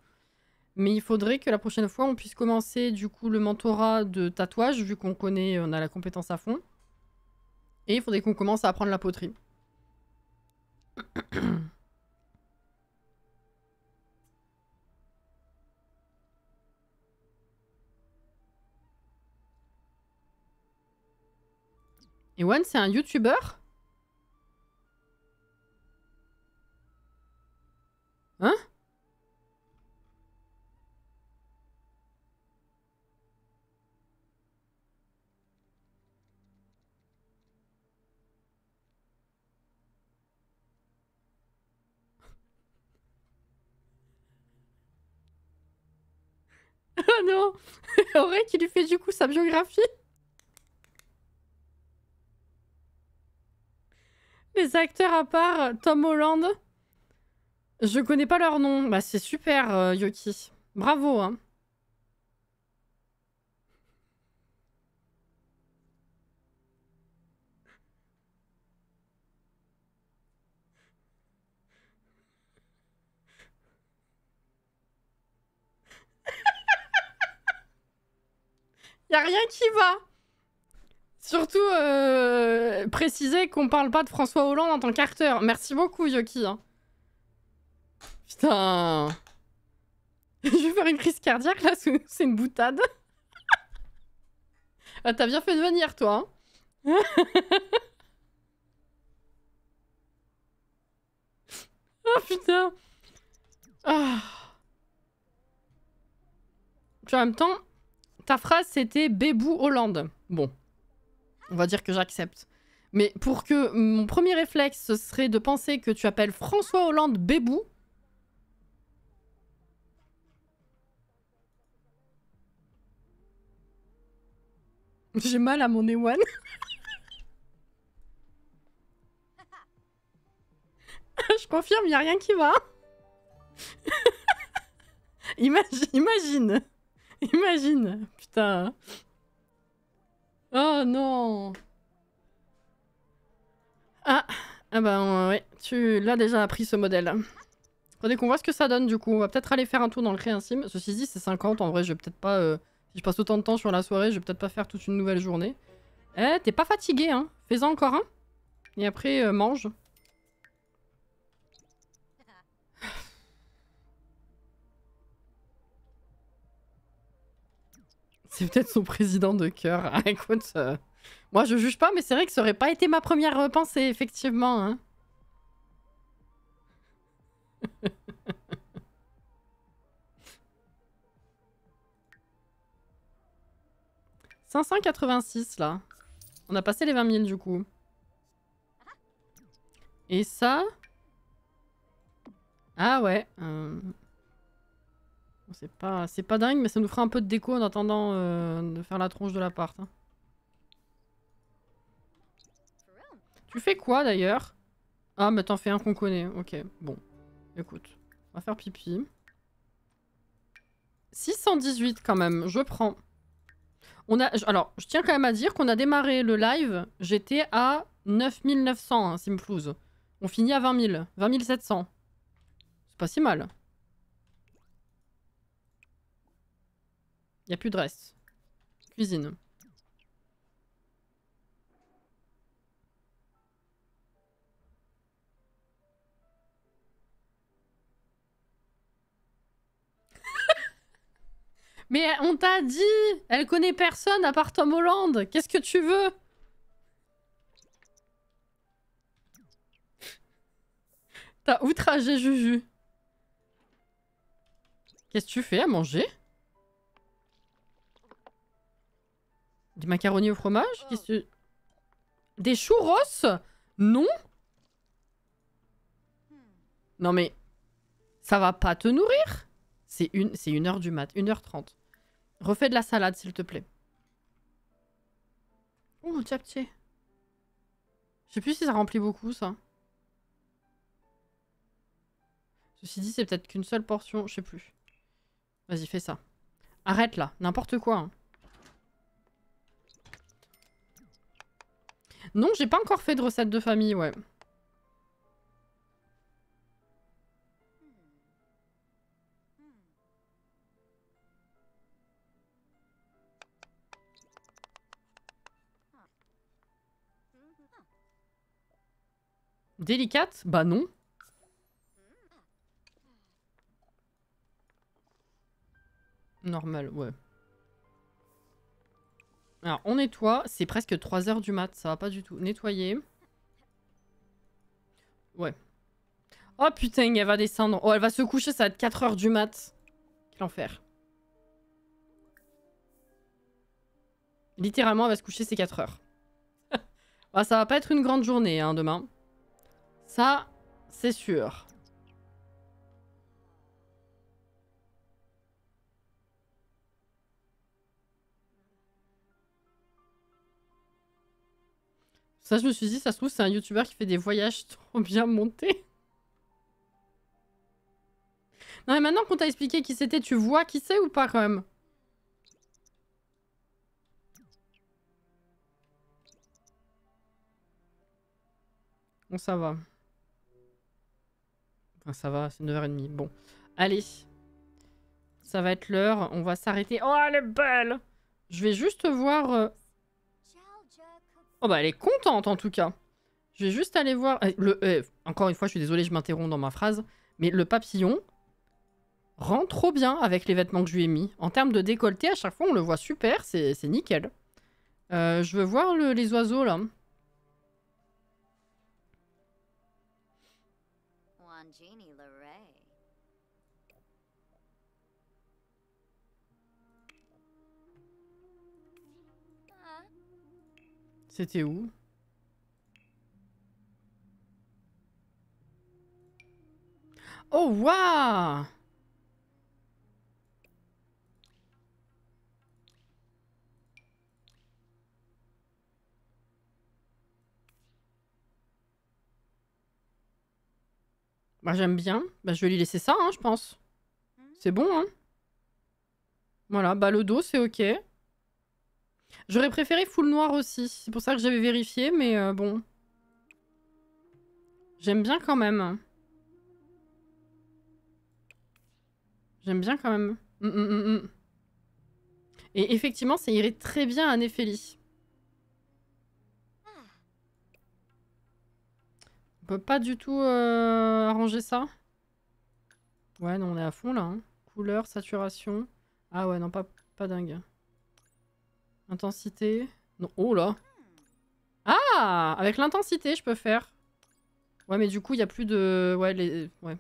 S1: Mais il faudrait que la prochaine fois on puisse commencer du coup le mentorat de tatouage, vu qu'on connaît, on a la compétence à fond. Et il faudrait qu'on commence à apprendre la poterie. Ewan, c'est un YouTuber? Hein? Ah non! Auré qui lui fait du coup sa biographie. Les acteurs à part Tom Holland, je connais pas leur nom. Bah c'est super, Yoki. Bravo, hein. Y a rien qui va. Surtout, préciser qu'on parle pas de François Hollande en tant qu'acteur. Merci beaucoup, Yoki. Hein. Putain. Je vais faire une crise cardiaque, là, c'est une boutade. Ah, t'as bien fait de venir, toi. Hein. Oh, putain. Ah. Puis en même temps, ta phrase, c'était Bébou Hollande. Bon. On va dire que j'accepte. Mais pour que mon premier réflexe, ce serait de penser que tu appelles François Hollande Bébou. J'ai mal à mon Ewan. Je confirme, il n'y a rien qui va. Imagine. Imagine. Putain. Oh non. Ah bah ouais, tu l'as déjà appris ce modèle. Faudrait qu'on voit ce que ça donne du coup. On va peut-être aller faire un tour dans le Créinsim. Ceci dit, c'est 50. En vrai, je vais peut-être pas... si je passe autant de temps sur la soirée, je vais peut-être pas faire toute une nouvelle journée. Eh, t'es pas fatigué, hein? Fais-en encore un. Et après, mange. C'est peut-être son président de cœur. Ah, écoute, moi je juge pas, mais c'est vrai que ça aurait pas été ma première pensée, effectivement. Hein. 586 là. On a passé les 20 000 du coup. Et ça... Ah ouais. C'est pas dingue, mais ça nous fera un peu de déco en attendant de faire la tronche de l'appart. Hein. Tu fais quoi d'ailleurs? Ah, mais t'en fais un qu'on connaît. Ok, bon. Écoute, on va faire pipi. 618 quand même, je prends. Alors, je tiens quand même à dire qu'on a démarré le live, j'étais à 9900, hein, Simflouz. On finit à 20 000, 20 700. C'est pas si mal. Y a plus de reste. Cuisine. Mais on t'a dit, elle connaît personne à part Tom Holland. Qu'est-ce que tu veux? T'as outragé Juju. Qu'est-ce que tu fais à manger? Des macaronis au fromage? Qu'est-ce que... Des churros? Non? Non mais... Ça va pas te nourrir? C'est 1h du mat, 1h30. Refais de la salade, s'il te plaît. Oh, mon tchaptier. Je sais plus si ça remplit beaucoup, ça. Ceci dit, c'est peut-être qu'une seule portion, je sais plus. Vas-y, fais ça. Arrête là, n'importe quoi. Hein. Non, j'ai pas encore fait de recette de famille, ouais. Délicate? Bah non. Normal, ouais. Alors, on nettoie. C'est presque 3h du mat. Ça va pas du tout. Nettoyer. Ouais. Oh putain, elle va descendre. Oh, elle va se coucher. Ça va être 4h du mat. Quel enfer. Littéralement, elle va se coucher, c'est 4h. Bah, ça va pas être une grande journée, hein, demain. Ça, c'est sûr. Ça, je me suis dit, ça se trouve, c'est un youtubeur qui fait des voyages trop bien montés. Non, mais maintenant qu'on t'a expliqué qui c'était, tu vois qui c'est ou pas, quand même? Bon, ça va. Enfin, ça va, c'est 9h30. Bon. Allez. Ça va être l'heure. On va s'arrêter. Oh, elle est belle! Je vais juste voir... Oh, bah, elle est contente, en tout cas. Je vais juste aller voir... encore une fois, je suis désolée, je m'interromps dans ma phrase. Mais le papillon rend trop bien avec les vêtements que je lui ai mis. En termes de décolleté, à chaque fois, on le voit super. C'est nickel. Je veux voir les oiseaux, là. C'était où? Oh, waouh! Bah, j'aime bien. Bah, je vais lui laisser ça, hein, je pense. C'est bon, hein? Voilà, bah le dos, c'est ok. J'aurais préféré full noir aussi. C'est pour ça que j'avais vérifié, mais bon. J'aime bien quand même. J'aime bien quand même. Et effectivement, ça irait très bien à Néphélie. On peut pas du tout arranger ça? Ouais, non, on est à fond là. Hein. Couleur, saturation. Ah ouais, non, pas dingue. Intensité. Non, oh là. Ah! Avec l'intensité, je peux faire. Ouais, mais du coup, il n'y a plus de... Ouais, ouais.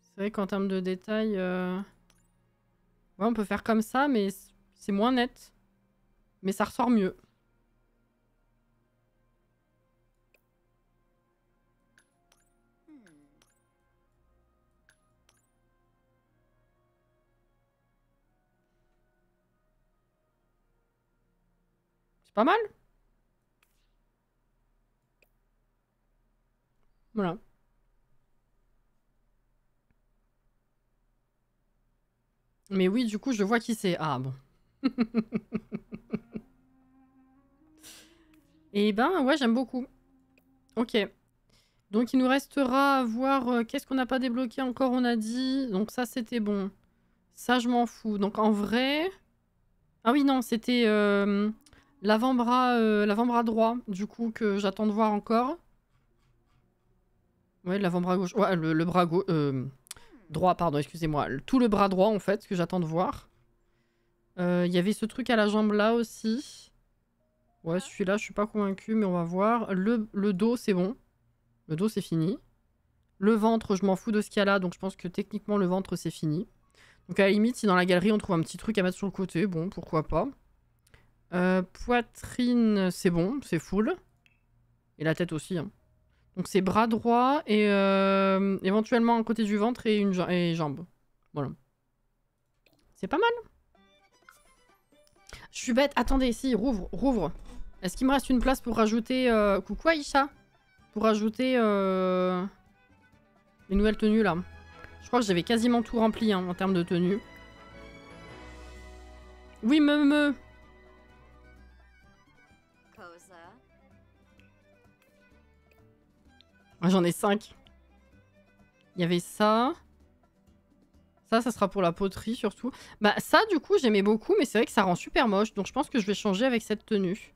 S1: C'est vrai qu'en termes de détails... Ouais, on peut faire comme ça, mais c'est moins net. Mais ça ressort mieux. C'est pas mal. Voilà. Mais oui, du coup, je vois qui c'est. Ah, bon. Et ben, ouais, j'aime beaucoup. Ok. Donc, il nous restera à voir qu'est-ce qu'on n'a pas débloqué encore, on a dit. Donc, ça, c'était bon. Ça, je m'en fous. Donc, en vrai... Ah oui, non, c'était l'avant-bras droit, du coup, que j'attends de voir encore. Ouais, l'avant-bras gauche. Ouais, le bras gauche... droit, pardon, excusez-moi. Tout le bras droit, en fait, que j'attends de voir. Il y avait ce truc à la jambe là aussi. Ouais, celui-là, je suis pas convaincue, mais on va voir. Le dos, c'est bon. Le dos, c'est fini. Le ventre, je m'en fous de ce qu'il y a là, donc je pense que techniquement, le ventre, c'est fini. Donc à la limite, si dans la galerie, on trouve un petit truc à mettre sur le côté, bon, pourquoi pas. Poitrine, c'est bon, c'est full. Et la tête aussi. Hein. Donc c'est bras droit et éventuellement un côté du ventre et jambes. Voilà. C'est pas mal. Je suis bête. Attendez, si, rouvre. Est-ce qu'il me reste une place pour rajouter... Coucou Aïcha. Pour rajouter les nouvelles tenues là. Je crois que j'avais quasiment tout rempli hein, en termes de tenues. Oui, me. J'en ai 5. Il y avait ça. Ça sera pour la poterie surtout. Bah ça, du coup, j'aimais beaucoup, mais c'est vrai que ça rend super moche. Donc je pense que je vais changer avec cette tenue.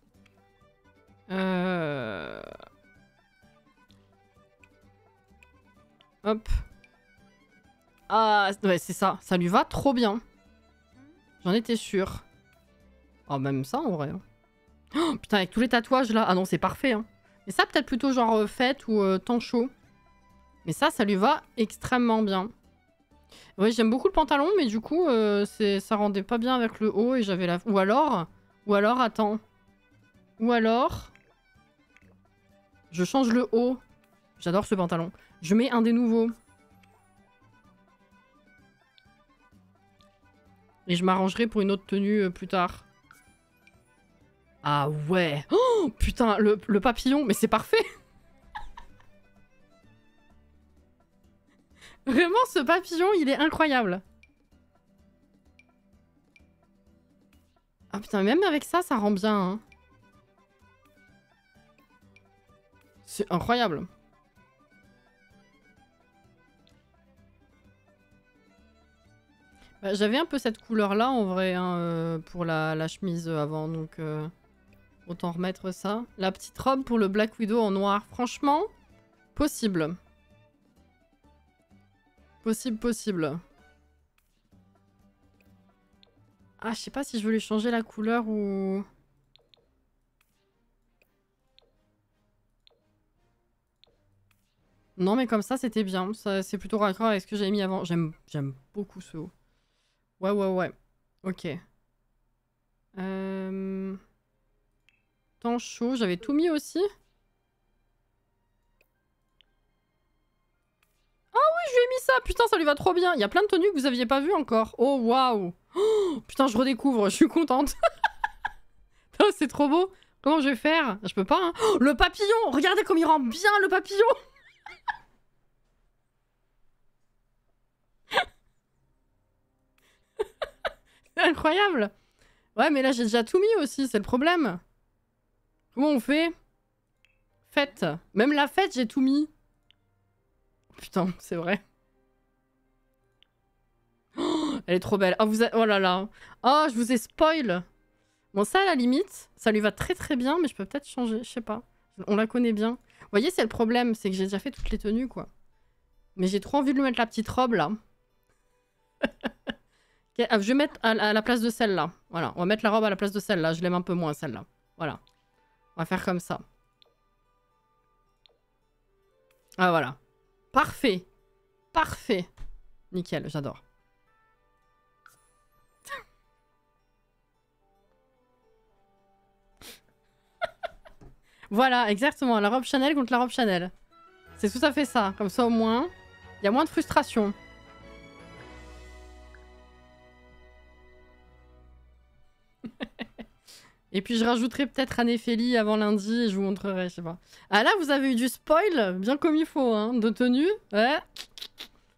S1: Hop. Ah, ouais, c'est ça. Ça lui va trop bien. J'en étais sûre. Oh, même ça en vrai. Hein. Oh, putain, avec tous les tatouages là. Ah non, c'est parfait. Hein. Mais ça, peut-être plutôt genre fête ou temps chaud. Mais ça lui va extrêmement bien. Oui, j'aime beaucoup le pantalon, mais du coup, ça rendait pas bien avec le haut et j'avais la... Ou alors, attends. Ou alors... Je change le haut. J'adore ce pantalon. Je mets un des nouveaux. Et je m'arrangerai pour une autre tenue plus tard. Ah ouais. Oh putain, le papillon, mais c'est parfait. Vraiment, ce papillon, il est incroyable. Ah putain, même avec ça, ça rend bien. Hein. C'est incroyable. Bah, j'avais un peu cette couleur-là, en vrai, hein, pour la chemise avant, donc... autant remettre ça. La petite robe pour le Black Widow en noir. Franchement, possible. Possible. Ah, je sais pas si je veux lui changer la couleur ou... Non, mais comme ça, c'était bien. C'est plutôt raccord avec ce que j'avais mis avant. J'aime beaucoup ce haut. Ouais. Ok. Temps chaud, j'avais tout mis aussi. Ah oui, je lui ai mis ça. Putain, ça lui va trop bien. Il y a plein de tenues que vous aviez pas vues encore. Oh, waouh. Oh, putain, je redécouvre. Je suis contente. Oh, c'est trop beau. Comment je vais faire? Je peux pas, hein. Oh, le papillon. Regardez comme il rend bien, le papillon. C'est incroyable. Ouais, mais là, j'ai déjà tout mis aussi. C'est le problème. Comment on fait? Fête. Même la fête, j'ai tout mis. Putain, c'est vrai. Oh, elle est trop belle. Oh, oh là là. Oh, je vous ai spoil. Bon, ça, à la limite, ça lui va très très bien, mais je peux peut-être changer. Je sais pas. On la connaît bien. Vous voyez, c'est le problème. C'est que j'ai déjà fait toutes les tenues, quoi. Mais j'ai trop envie de lui mettre la petite robe, là. Okay, je vais mettre à la place de celle-là. Voilà, on va mettre la robe à la place de celle-là. Je l'aime un peu moins, celle-là. Voilà. On va faire comme ça. Ah, voilà. Parfait. Parfait. Nickel, j'adore. Voilà, exactement. La robe Chanel contre la robe Chanel. C'est tout à fait ça. Comme ça, au moins, il y a moins de frustration. Et puis je rajouterai peut-être Anne-Ophélie avant lundi et je vous montrerai, je sais pas. Ah là, vous avez eu du spoil, bien comme il faut, hein, de tenue. Ouais.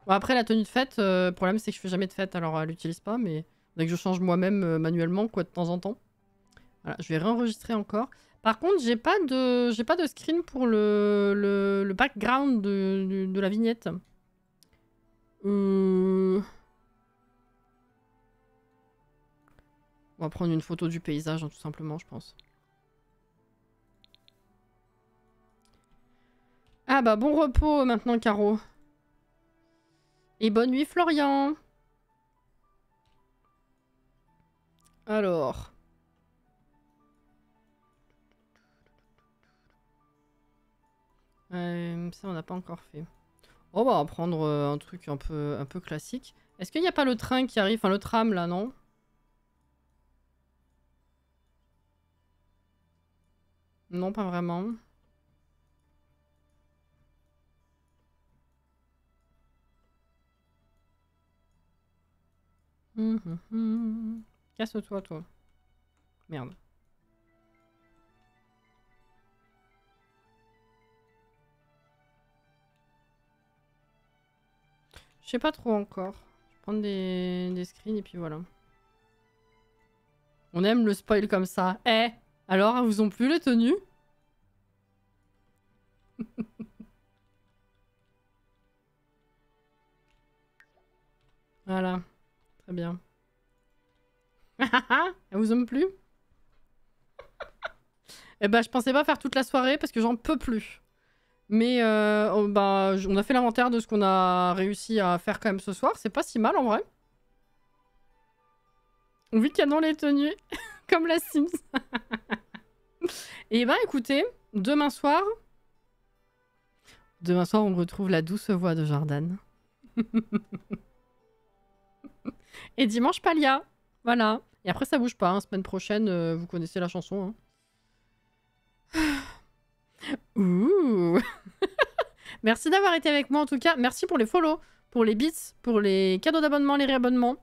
S1: Bon, après, la tenue de fête, le problème c'est que je fais jamais de fête, alors elle l'utilise pas, mais dès que je change moi-même manuellement, quoi, de temps en temps. Voilà, je vais réenregistrer encore. Par contre, j'ai pas de screen pour le background de la vignette. On va prendre une photo du paysage, hein, tout simplement, je pense. Ah bah, bon repos maintenant, Caro. Et bonne nuit, Florian. Alors... ça, on n'a pas encore fait. Oh, bah, on va prendre un truc un peu classique. Est-ce qu'il n'y a pas le train qui arrive? Enfin, le tram, là, non? Non, pas vraiment. Casse-toi, toi. Merde. Je sais pas trop encore. Je vais prendre des screens et puis voilà. On aime le spoil comme ça. Eh, alors, elles vous ont plu les tenues? Voilà. Très bien. Elles vous ont plu? Eh ben, je pensais pas faire toute la soirée parce que j'en peux plus. Mais bah, on a fait l'inventaire de ce qu'on a réussi à faire quand même ce soir. C'est pas si mal en vrai. On vit canon les tenues. Comme la Sims. Et ben écoutez, demain soir, on retrouve la douce voix de Jordan. Et dimanche, Palia. Voilà. Et après, ça bouge pas. Hein. Semaine prochaine, vous connaissez la chanson. Hein. Ouh. Merci d'avoir été avec moi en tout cas. Merci pour les follow, pour les bits, pour les cadeaux d'abonnement, les réabonnements.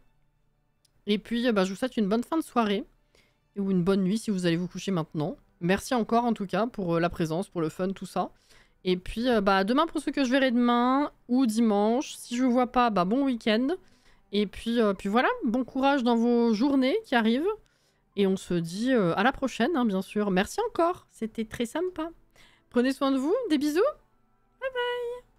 S1: Et puis, je vous souhaite une bonne fin de soirée. Ou une bonne nuit si vous allez vous coucher maintenant. Merci encore en tout cas pour la présence, pour le fun, tout ça. Et puis, demain pour ceux que je verrai demain ou dimanche. Si je vous vois pas, bon week-end. Et puis voilà, bon courage dans vos journées qui arrivent. Et on se dit à la prochaine, hein, bien sûr. Merci encore, c'était très sympa. Prenez soin de vous, des bisous. Bye bye.